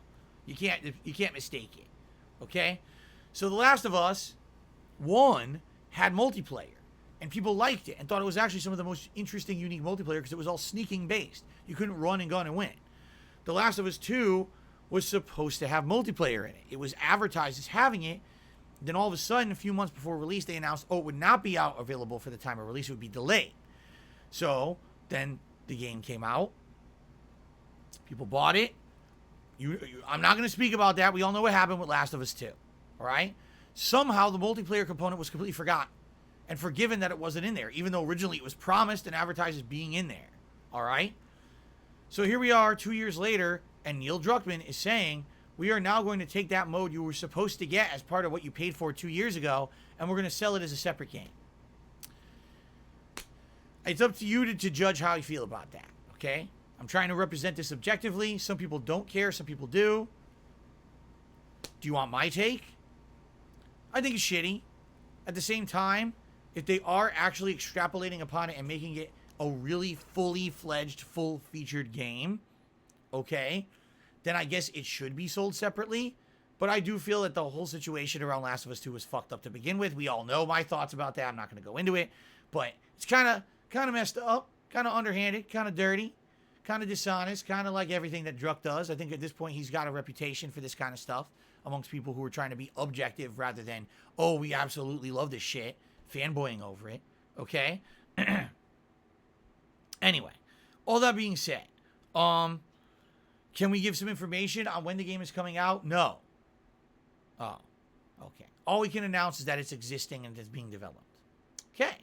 You can't mistake it. Okay? So The Last of Us 1 had multiplayer. And people liked it and thought it was actually some of the most interesting, unique multiplayer because it was all sneaking based. You couldn't run and gun and win. The Last of Us 2 was supposed to have multiplayer in it. It was advertised as having it. Then all of a sudden, a few months before release, they announced, it would not be out available for the time of release. It would be delayed. So then the game came out. People bought it. I'm not going to speak about that. We all know what happened with Last of Us 2. All right? Somehow the multiplayer component was completely forgotten and forgiven that it wasn't in there, even though originally it was promised and advertised as being in there. All right? So here we are 2 years later, and Neil Druckmann is saying, we are now going to take that mode you were supposed to get as part of what you paid for 2 years ago, and we're going to sell it as a separate game. It's up to you to judge how you feel about that, okay? I'm trying to represent this objectively. Some people don't care. Some people do. Do you want my take? I think it's shitty. At the same time, if they are actually extrapolating upon it and making it a really fully fledged, full-featured game, okay, then I guess it should be sold separately. But I do feel that the whole situation around Last of Us 2 was fucked up to begin with. We all know my thoughts about that. I'm not going to go into it. But it's kind of messed up, kind of underhanded, kind of dirty, kind of dishonest, kind of like everything that Druck does. I think at this point he's got a reputation for this kind of stuff amongst people who are trying to be objective rather than, oh, we absolutely love this shit, fanboying over it, okay? Anyway, all that being said, can we give some information on when the game is coming out? No. Oh, okay. All we can announce is that it's existing and it's being developed. Okay.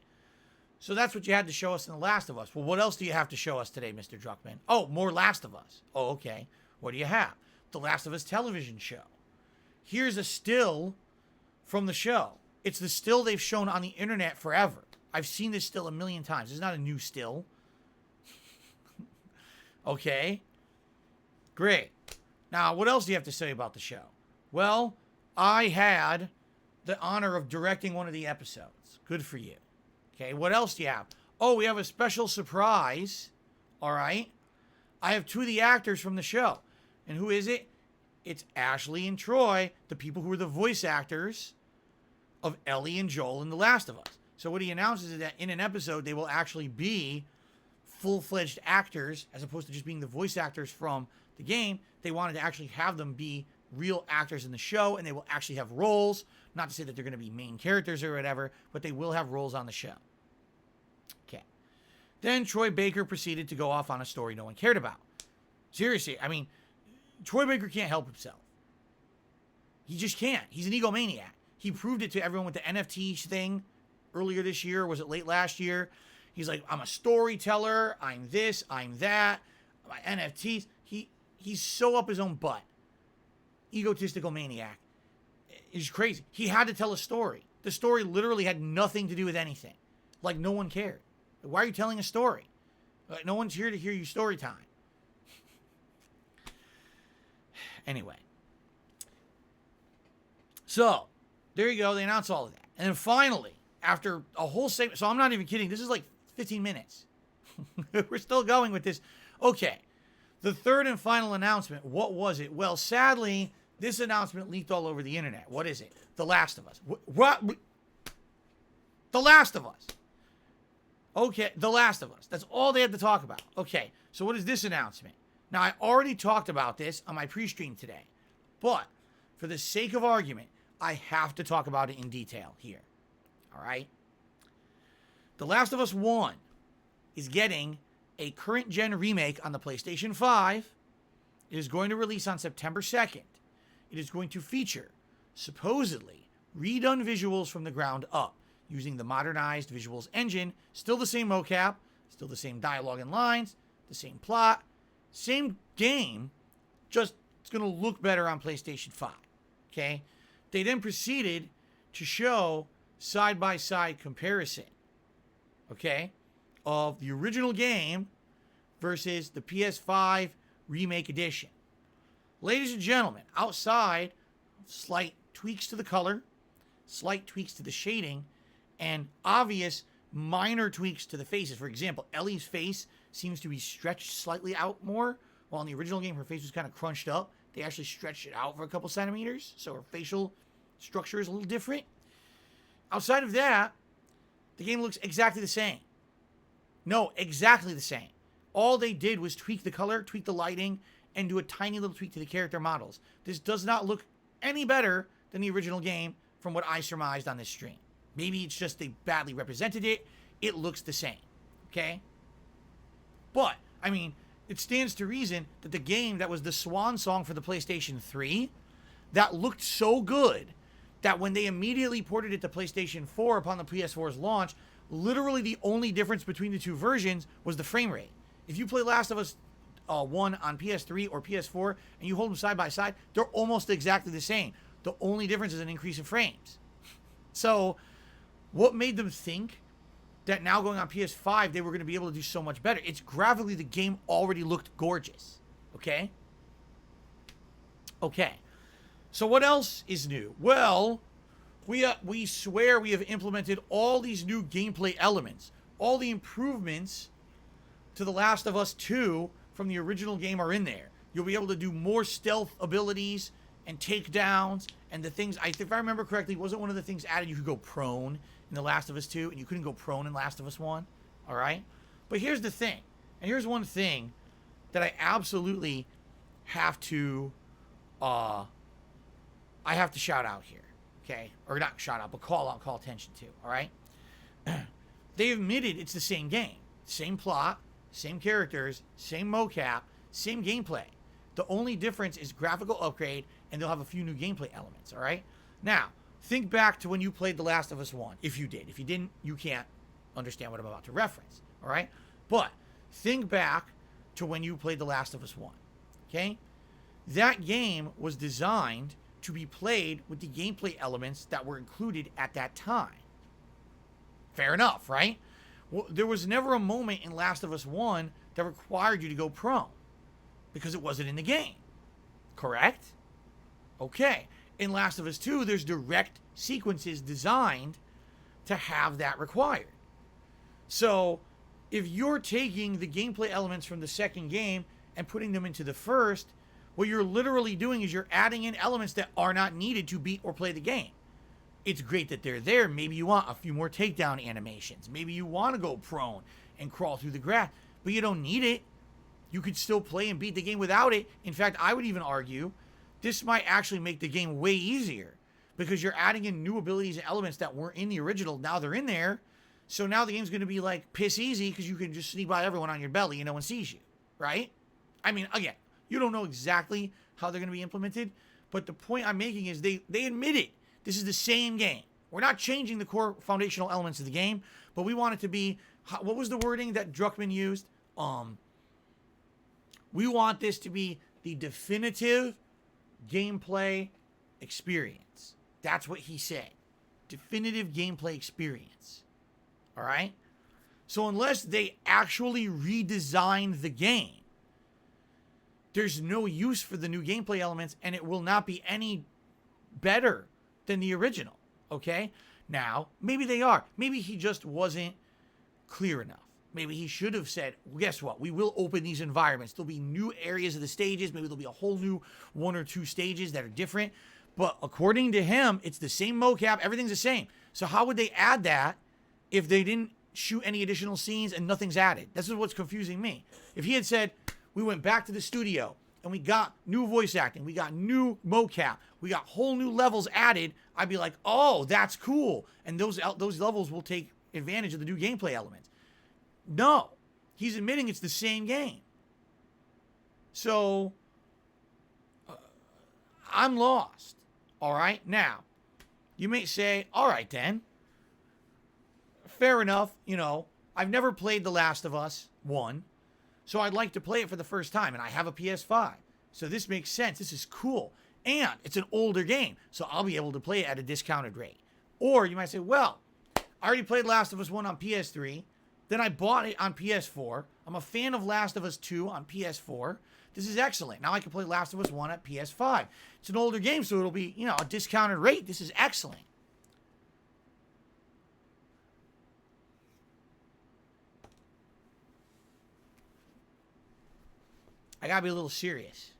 So that's what you had to show us in The Last of Us. Well, what else do you have to show us today, Mr. Druckmann? Oh, more Last of Us. Oh, okay. What do you have? The Last of Us television show. Here's a still from the show. It's the still they've shown on the internet forever. I've seen this still a million times. It's not a new still. Okay. Great. Now, what else do you have to say about the show? Well, I had the honor of directing one of the episodes. Good for you. Okay, what else do you have? Oh, we have a special surprise. All right. I have two of the actors from the show. And who is it? It's Ashley and Troy, the people who were the voice actors of Ellie and Joel in The Last of Us. So what he announces is that in an episode, they will actually be full-fledged actors, as opposed to just being the voice actors from the game. They wanted to actually have them be real actors in the show, and they will actually have roles. Not to say that they're going to be main characters or whatever, but they will have roles on the show. Okay. Then Troy Baker proceeded to go off on a story no one cared about. Seriously, I mean, Troy Baker can't help himself. He just can't. He's an egomaniac. He proved it to everyone with the NFT thing earlier this year. Or was it late last year? He's like, I'm a storyteller. I'm this. I'm that. My NFTs. He's so up his own butt. Egotistical maniac. He's crazy. He had to tell a story. The story literally had nothing to do with anything. Like, no one cared. Why are you telling a story? Like, no one's here to hear your story time. Anyway. So, there you go. They announced all of that. And then finally, after a whole segment, so I'm not even kidding. This is like 15 minutes. We're still going with this. Okay. The third and final announcement, what was it? Well, sadly, this announcement leaked all over the internet. What is it? The Last of Us. What? The Last of Us. Okay, The Last of Us. That's all they had to talk about. Okay, so what is this announcement? Now, I already talked about this on my pre-stream today, but for the sake of argument, I have to talk about it in detail here. All right? The Last of Us 1 is getting a current-gen remake on the PlayStation 5. It is going to release on September 2nd. It is going to feature, supposedly, redone visuals from the ground up, using the modernized visuals engine, still the same mocap, still the same dialogue and lines, the same plot, same game, just it's going to look better on PlayStation 5. Okay? They then proceeded to show side-by-side comparison, okay, of the original game versus the PS5 Remake Edition. Ladies and gentlemen, outside, slight tweaks to the color, slight tweaks to the shading, and obvious minor tweaks to the faces. For example, Ellie's face seems to be stretched slightly out more, while in the original game her face was kind of crunched up. They actually stretched it out for a couple centimeters, so her facial structure is a little different. Outside of that, the game looks exactly the same. No, exactly the same. All they did was tweak the color, tweak the lighting, and do a tiny little tweak to the character models. This does not look any better than the original game from what I surmised on this stream. Maybe it's just they badly represented it. It looks the same. Okay? But, I mean, it stands to reason that the game that was the swan song for the PlayStation 3, that looked so good that when they immediately ported it to PlayStation 4 upon the PS4's launch, literally the only difference between the two versions was the frame rate. If you play Last of Us 1 on PS3 or PS4 and you hold them side by side, they're almost exactly the same. The only difference is an increase in frames. So, what made them think that now going on PS5 they were going to be able to do so much better? It's graphically, the game already looked gorgeous. Okay? Okay. So what else is new? Well, we swear we have implemented all these new gameplay elements. All the improvements to The Last of Us 2 from the original game are in there. You'll be able to do more stealth abilities and takedowns, and the things, if I remember correctly, wasn't one of the things added you could go prone in The Last of Us 2, and you couldn't go prone in Last of Us 1? All right? But here's the thing, and here's one thing that I absolutely have to, I have to shout out here, okay? Or not shout out, but call out, call attention to, all right? They admitted it's the same game. Same plot, same characters, same mocap, same gameplay. The only difference is graphical upgrade, and they'll have a few new gameplay elements, all right? Now, think back to when you played The Last of Us 1, if you did. If you didn't, you can't understand what I'm about to reference, all right? But think back to when you played The Last of Us 1, okay? That game was designed to be played with the gameplay elements that were included at that time. Fair enough, right? Well, there was never a moment in Last of Us 1 that required you to go prone because it wasn't in the game. Correct? Okay. In Last of Us 2, there's direct sequences designed to have that required. So, if you're taking the gameplay elements from the second game and putting them into the first, what you're literally doing is you're adding in elements that are not needed to beat or play the game. It's great that they're there. Maybe you want a few more takedown animations. Maybe you want to go prone and crawl through the grass, but you don't need it. You could still play and beat the game without it. In fact, I would even argue this might actually make the game way easier because you're adding in new abilities and elements that weren't in the original. Now they're in there. So now the game's going to be like piss easy because you can just sneak by everyone on your belly and no one sees you, right? I mean, again, you don't know exactly how they're going to be implemented, but the point I'm making is they admitted this is the same game. We're not changing the core foundational elements of the game, but we want it to be, what was the wording that Druckmann used? We want this to be the definitive gameplay experience. That's what he said. Definitive gameplay experience. All right? So unless they actually redesigned the game, there's no use for the new gameplay elements, and it will not be any better than the original. Okay? Now, maybe they are. Maybe he just wasn't clear enough. Maybe he should have said, well, guess what? We will open these environments. There'll be new areas of the stages. Maybe there'll be a whole new 1 or 2 stages that are different. But according to him, it's the same mocap. Everything's the same. So how would they add that if they didn't shoot any additional scenes and nothing's added? This is what's confusing me. If he had said, we went back to the studio and we got new voice acting, we got new mocap, we got whole new levels added, I'd be like, oh, that's cool. And those levels will take advantage of the new gameplay elements. No, he's admitting it's the same game. So, I'm lost. All right, now, you may say, all right then, fair enough, I've never played The Last of Us 1, so I'd like to play it for the first time, and I have a PS5. So this makes sense. This is cool. And it's an older game, so I'll be able to play it at a discounted rate. Or you might say, well, I already played Last of Us 1 on PS3, then I bought it on PS4. I'm a fan of Last of Us 2 on PS4. This is excellent. Now I can play Last of Us 1 at PS5. It's an older game, so it'll be, a discounted rate. This is excellent. I gotta be a little serious.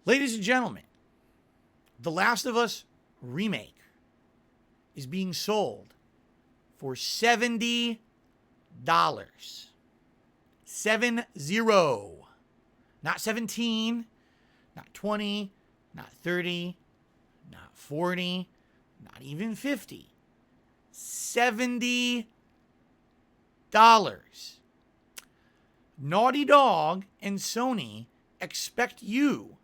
Ladies and gentlemen, The Last of Us remake is being sold for $70. 70. Not 17, not 20, not 30, not 40, not even 50. $70. Naughty Dog and Sony expect you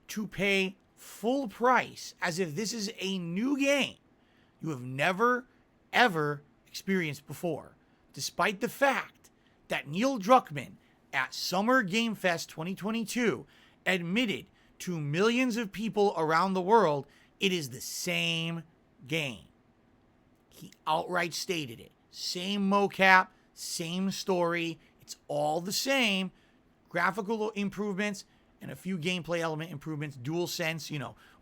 to pay full price as if this is a new game you have never, ever experienced before, despite the fact that Neil Druckmann at Summer Game Fest 2022 admitted to millions of people around the world it is the same game. He outright stated it. Same mocap, same story. It's all the same. Graphical improvements and a few gameplay element improvements. DualSense,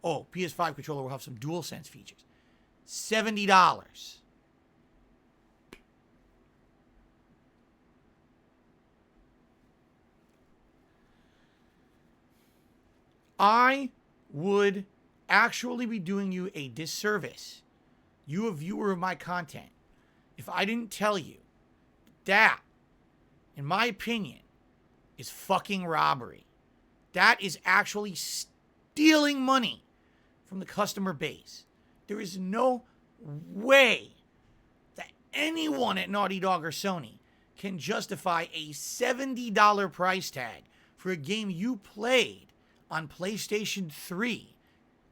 PS5 controller will have some DualSense features. $70. I would actually be doing you a disservice, you a viewer of my content, if I didn't tell you that, in my opinion, is fucking robbery. That is actually stealing money from the customer base. There is no way that anyone at Naughty Dog or Sony can justify a $70 price tag for a game you played on PlayStation 3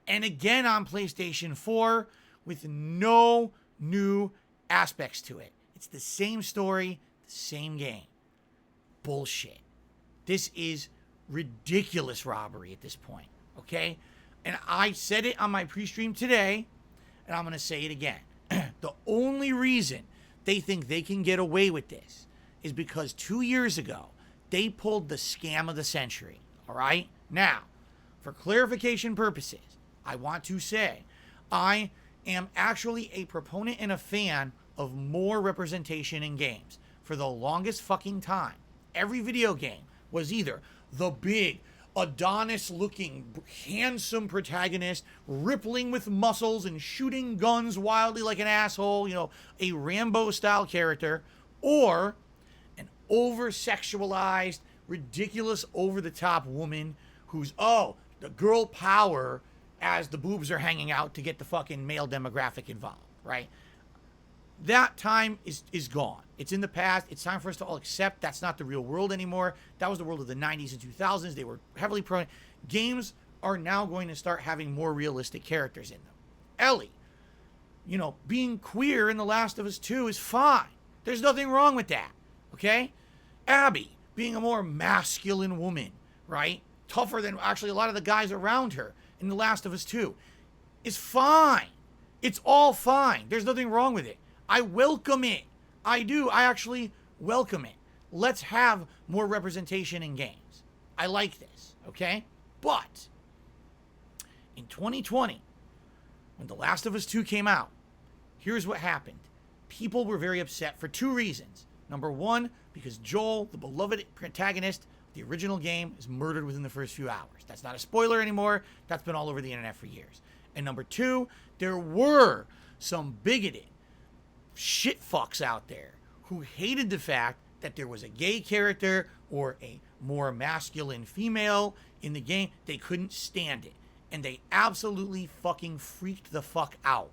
and again on PlayStation 4 with no new aspects to it. It's the same story, the same game. Bullshit. This is ridiculous robbery at this point, okay? And I said it on my pre-stream today, and I'm going to say it again. The only reason they think they can get away with this is because 2 years ago, they pulled the scam of the century, all right? Now, for clarification purposes, I want to say I am actually a proponent and a fan of more representation in games. For the longest fucking time, every video game was either the big, Adonis-looking, handsome protagonist, rippling with muscles and shooting guns wildly like an asshole, you know, a Rambo-style character, or an over-sexualized, ridiculous, over-the-top woman who's, the girl power as the boobs are hanging out to get the fucking male demographic involved, right? That time is gone. It's in the past. It's time for us to all accept that's not the real world anymore. That was the world of the 90s and 2000s. They were heavily prone. Games are now going to start having more realistic characters in them. Ellie, you know, being queer in The Last of Us 2 is fine. There's nothing wrong with that, okay? Abby, being a more masculine woman, right? Tougher than actually a lot of the guys around her in The Last of Us 2 is fine. It's all fine. There's nothing wrong with it. I welcome it. I do. I actually welcome it. Let's have more representation in games. I like this, okay? But in 2020, when The Last of Us 2 came out, here's what happened. People were very upset for two reasons. Number one, because Joel, the beloved protagonist of the original game, is murdered within the first few hours. That's not a spoiler anymore. That's been all over the internet for years. And number two, there were some bigoted shit fucks out there who hated the fact that there was a gay character or a more masculine female in the game. They couldn't stand it. And they absolutely fucking freaked the fuck out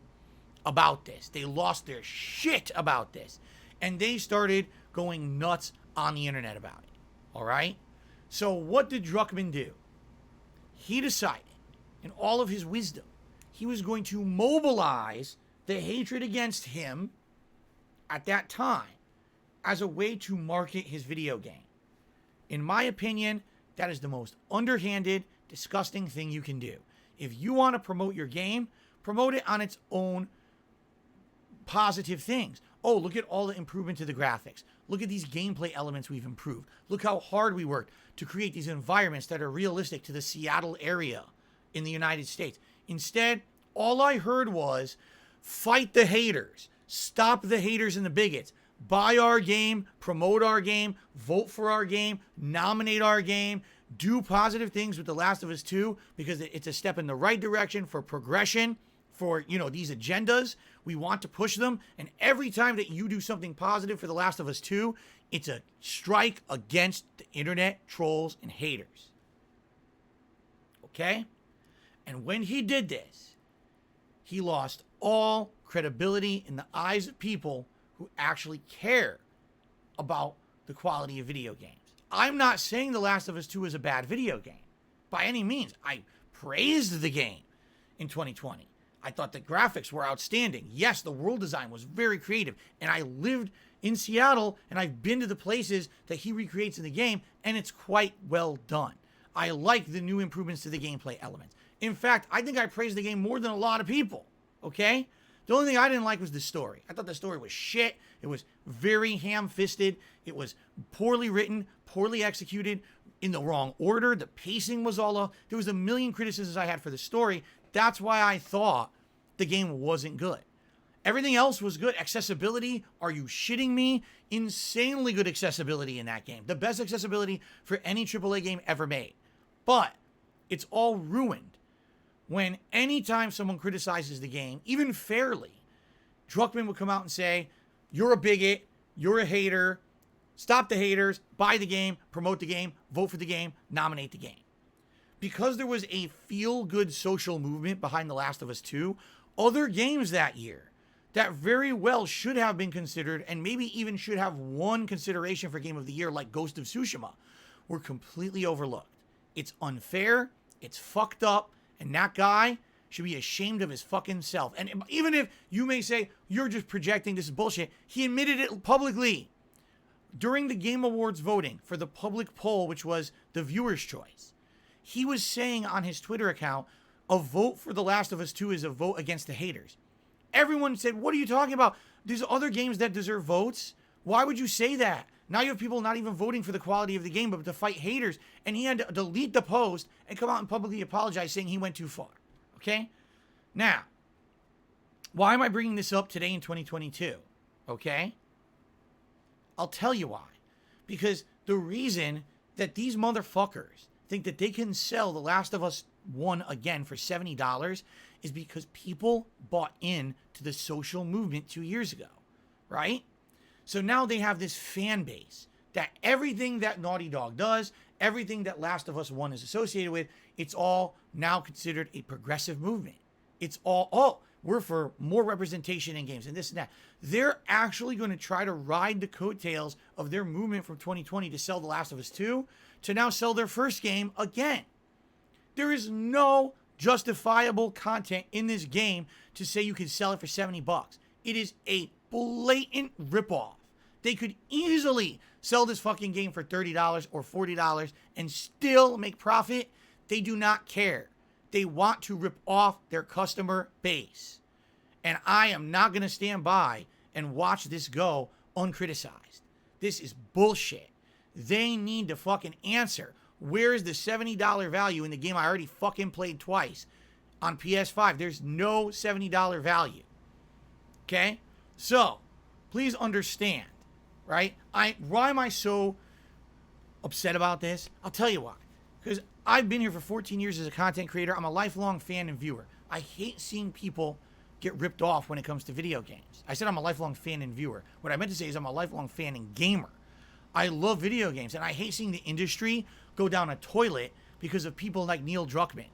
about this. They lost their shit about this. And they started going nuts on the internet about it. All right? So what did Druckmann do? He decided, in all of his wisdom, he was going to mobilize the hatred against him at that time as a way to market his video game. In my opinion, that is the most underhanded, disgusting thing you can do. If you want to promote your game, promote it on its own positive things. Oh, look at all the improvement to the graphics. Look at these gameplay elements we've improved. Look how hard we worked to create these environments that are realistic to the Seattle area in the United States. Instead, all I heard was, fight the haters. Stop the haters and the bigots. Buy our game, promote our game, vote for our game, nominate our game, do positive things with The Last of Us 2 because it's a step in the right direction for progression, for, you know, these agendas. We want to push them. And every time that you do something positive for The Last of Us 2, it's a strike against the internet trolls and haters. Okay? And when he did this, he lost all credibility in the eyes of people who actually care about the quality of video games. I'm not saying The Last of Us 2 is a bad video game by any means. I praised the game in 2020. I thought the graphics were outstanding. Yes, the world design was very creative. And I lived in Seattle and I've been to the places that he recreates in the game and it's quite well done. I like the new improvements to the gameplay elements. In fact, I think I praised the game more than a lot of people. Okay? The only thing I didn't like was the story. I thought the story was shit. It was very ham-fisted. It was poorly written, poorly executed, in the wrong order. The pacing was all off. There was a million criticisms I had for the story. That's why I thought the game wasn't good. Everything else was good. Accessibility, are you shitting me? Insanely good accessibility in that game. The best accessibility for any AAA game ever made. But it's all ruined when anytime someone criticizes the game, even fairly, Druckmann would come out and say, you're a bigot, you're a hater, stop the haters, buy the game, promote the game, vote for the game, nominate the game. Because there was a feel-good social movement behind The Last of Us 2, other games that year that very well should have been considered and maybe even should have won consideration for Game of the Year, like Ghost of Tsushima, were completely overlooked. It's unfair, it's fucked up, and that guy should be ashamed of his fucking self. And even if you may say, you're just projecting, this is bullshit, he admitted it publicly during the Game Awards voting for the public poll, which was the viewer's choice. He was saying on his Twitter account, a vote for The Last of Us 2 is a vote against the haters. Everyone said, what are you talking about? There's other games that deserve votes. Why would you say that? Now you have people not even voting for the quality of the game, but to fight haters. And he had to delete the post and come out and publicly apologize, saying he went too far. Okay? Now, why am I bringing this up today in 2022? Okay? I'll tell you why. Because the reason that these motherfuckers think that they can sell The Last of Us 1 again for $70 is because people bought in to the social movement 2 years ago, right? So now they have this fan base that everything that Naughty Dog does, everything that Last of Us 1 is associated with, it's all now considered a progressive movement. It's all, oh, we're for more representation in games and this and that. They're actually going to try to ride the coattails of their movement from 2020 to sell The Last of Us 2 to now sell their first game again. There is no justifiable content in this game to say you can sell it for $70. It is a blatant ripoff. They could easily sell this fucking game for $30 or $40 and still make profit. They do not care. They want to rip off their customer base. And I am not going to stand by and watch this go uncriticized. This is bullshit. They need to fucking answer. Where is the $70 value in the game I already fucking played twice on PS5? There's no $70 value. Okay? So, please understand, right? Why am I so upset about this? I'll tell you why. Because I've been here for 14 years as a content creator. I'm a lifelong fan and viewer. I hate seeing people get ripped off when it comes to video games. I said I'm a lifelong fan and viewer. What I meant to say is I'm a lifelong fan and gamer. I love video games, and I hate seeing the industry go down a toilet because of people like Neil Druckmann,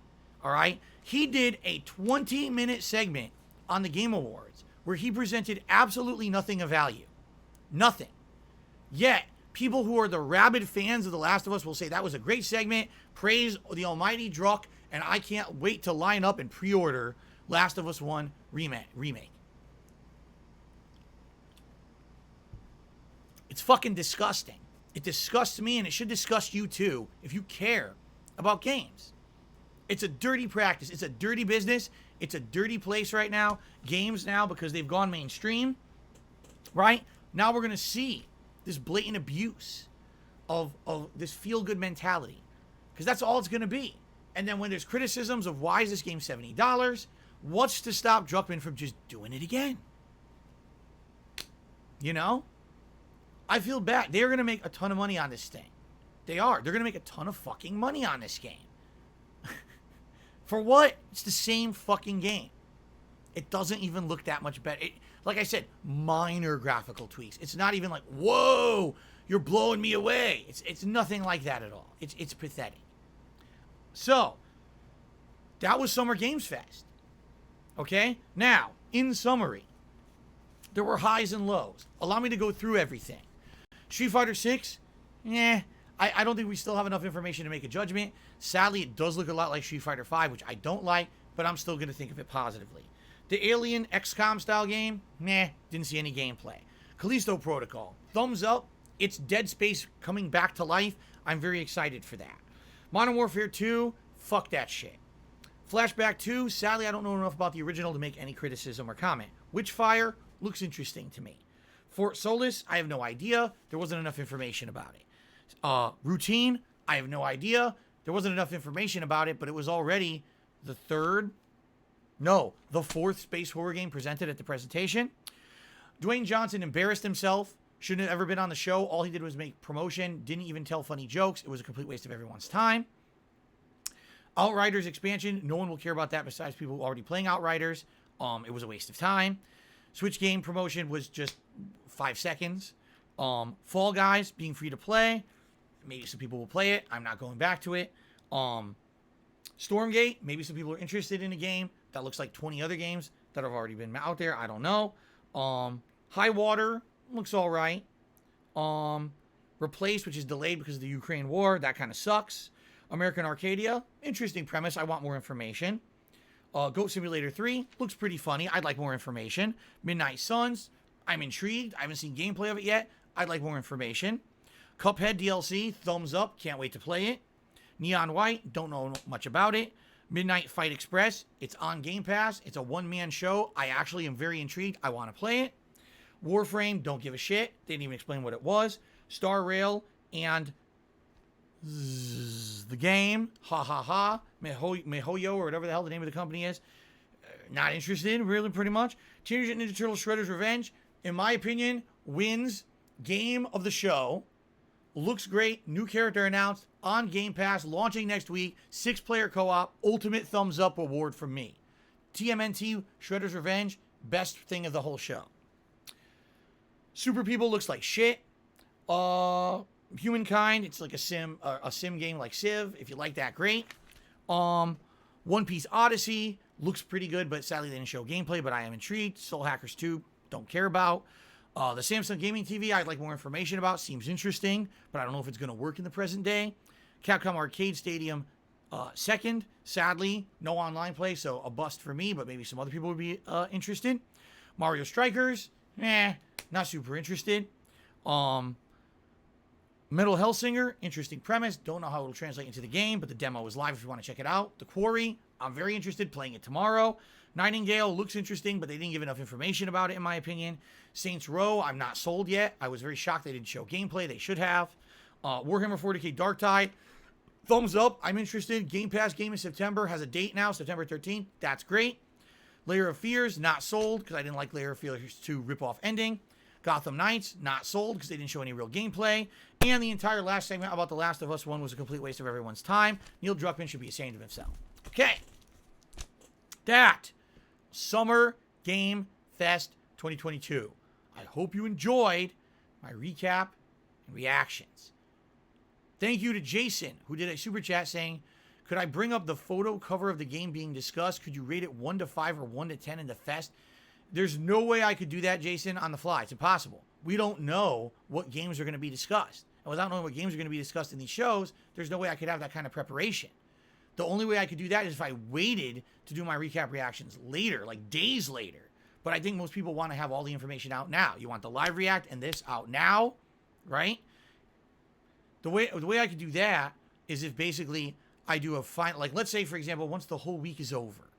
all right? He did a 20-minute segment on the Game Awards where he presented absolutely nothing of value. Nothing. Yet, people who are the rabid fans of The Last of Us will say that was a great segment, praise the almighty Druck, and I can't wait to line up and pre-order Last of Us 1 remake. It's fucking disgusting. It disgusts me, and it should disgust you too if you care about games. It's a dirty practice. It's a dirty business. It's a dirty place right now. Games now, because they've gone mainstream, right? Now we're going to see this blatant abuse of this feel-good mentality, because that's all it's going to be. And then when there's criticisms of why is this game $70, what's to stop Druckmann from just doing it again? You know? I feel bad. They're going to make a ton of money on this thing. They are. They're going to make a ton of fucking money on this game. For what? It's the same fucking game. It doesn't even look that much better. Like I said, minor graphical tweaks. It's not even like, whoa, you're blowing me away. It's nothing like that at all. It's pathetic. So, that was Summer Games Fest. Okay? Now, in summary, there were highs and lows. Allow me to go through everything. Street Fighter 6, I don't think we still have enough information to make a judgment. Sadly, it does look a lot like Street Fighter 5, which I don't like, but I'm still going to think of it positively. The Alien XCOM style game, didn't see any gameplay. Callisto Protocol, thumbs up. It's Dead Space coming back to life. I'm very excited for that. Modern Warfare 2, fuck that shit. Flashback 2, sadly, I don't know enough about the original to make any criticism or comment. Witchfire looks interesting to me. Fort Solis, I have no idea. There wasn't enough information about it. Routine, I have no idea. There wasn't enough information about it, but it was already the fourth space horror game presented at the presentation. Dwayne Johnson embarrassed himself. Shouldn't have ever been on the show. All he did was make promotion. Didn't even tell funny jokes. It was a complete waste of everyone's time. Outriders expansion. No one will care about that besides people who are already playing Outriders. It was a waste of time. Switch game promotion was just 5 seconds. Fall Guys being free to play. Maybe some people will play it. I'm not going back to it. Stormgate. Maybe some people are interested in a game that looks like 20 other games that have already been out there. I don't know. High Water looks all right. Replaced, which is delayed because of the Ukraine war. That kind of sucks. American Arcadia, interesting premise. I want more information. Goat Simulator 3 looks pretty funny. I'd like more information. Midnight Suns, I'm intrigued. I haven't seen gameplay of it yet. I'd like more information. Cuphead DLC, thumbs up. Can't wait to play it. Neon White, don't know much about it. Midnight Fight Express, it's on Game Pass. It's a one-man show. I actually am very intrigued. I want to play it. Warframe, don't give a shit. They didn't even explain what it was. Star Rail and the game. Ha ha ha. Mihoyo or whatever the hell the name of the company is. Not interested, really, pretty much. Teenage Mutant Ninja Turtles Shredder's Revenge, in my opinion, wins game of the show. Looks great. New character announced on Game Pass, launching next week. 6-player co-op. Ultimate thumbs up award from me. TMNT Shredder's Revenge, best thing of the whole show. Super People looks like shit. Humankind, it's like a sim game like Civ. If you like that, great. One Piece Odyssey looks pretty good, but sadly they didn't show gameplay, but I am intrigued. Soul Hackers 2, don't care about. The Samsung Gaming TV, I'd like more information about. Seems interesting, but I don't know if it's going to work in the present day. Capcom Arcade Stadium, second. Sadly, no online play, so a bust for me, but maybe some other people would be interested. Mario Strikers, not super interested. Metal Hellsinger, interesting premise. Don't know how it'll translate into the game, but the demo is live if you want to check it out. The Quarry, I'm very interested, playing it tomorrow. Nightingale looks interesting, but they didn't give enough information about it, in my opinion. Saints Row, I'm not sold yet. I was very shocked they didn't show gameplay. They should have. Warhammer 40k Dark Tide, thumbs up. I'm interested. Game Pass game in September. Has a date now, September 13th. That's great. Layer of Fears, not sold, because I didn't like Layer of Fears 2 rip-off ending. Gotham Knights, not sold, because they didn't show any real gameplay. And the entire last segment about The Last of Us 1 was a complete waste of everyone's time. Neil Druckmann should be ashamed of himself. Okay. That. Summer Game Fest 2022. I hope you enjoyed my recap and reactions. Thank you to Jason, who did a super chat saying, could I bring up the photo cover of the game being discussed? Could you rate it 1 to 5 or 1 to 10 in the fest? There's no way I could do that, Jason, on the fly. It's impossible. We don't know what games are going to be discussed. And without knowing what games are going to be discussed in these shows, there's no way I could have that kind of preparation. The only way I could do that is if I waited to do my recap reactions later, like days later. But I think most people want to have all the information out now. You want the live react and this out now, right? The way I could do that is if basically I do a final, like let's say, for example, once the whole week is over,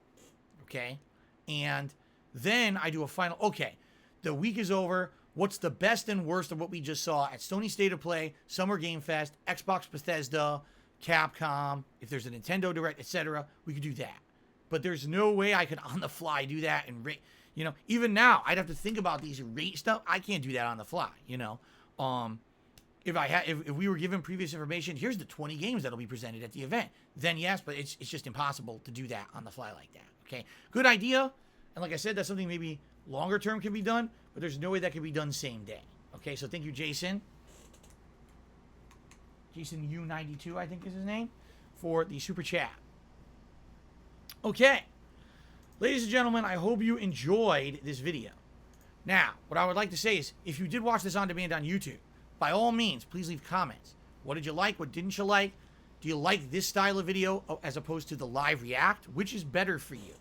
okay? And then I do a final, okay, the week is over. What's the best and worst of what we just saw at Sony State of Play, Summer Game Fest, Xbox Bethesda, Capcom, if there's a Nintendo Direct, etc., we could do that. But there's no way I could on the fly do that and rate, you know, even now I'd have to think about these rate stuff. I can't do that on the fly, you know. If we were given previous information, here's the 20 games that'll be presented at the event, then yes, but it's just impossible to do that on the fly like that. Okay, good idea. And like I said, that's something maybe longer term can be done, but there's no way that can be done same day. Okay, so thank you, Jason. Jason U92, I think is his name, for the super chat. Okay, ladies and gentlemen, I hope you enjoyed this video. Now, what I would like to say is, if you did watch this on demand on YouTube, by all means, please leave comments. What did you like? What didn't you like? Do you like this style of video as opposed to the live react? Which is better for you?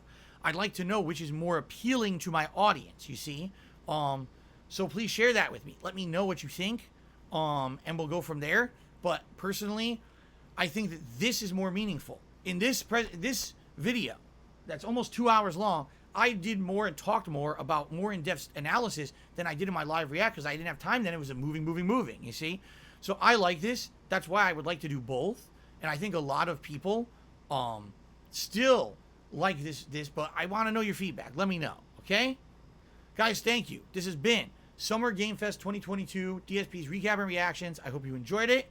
I'd like to know which is more appealing to my audience, you see? So please share that with me. Let me know what you think, and we'll go from there. But personally, I think that this is more meaningful. In this video, that's almost 2 hours long, I did more and talked more about more in-depth analysis than I did in my live react because I didn't have time then. It was a moving, you see? So I like this. That's why I would like to do both. And I think a lot of people still like this, but I want to know your feedback. Let me know, okay? Guys, thank you. This has been Summer Game Fest 2022, DSP's recap and reactions. I hope you enjoyed it.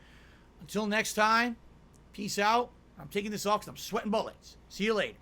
Until next time, peace out. I'm taking this off because I'm sweating bullets. See you later.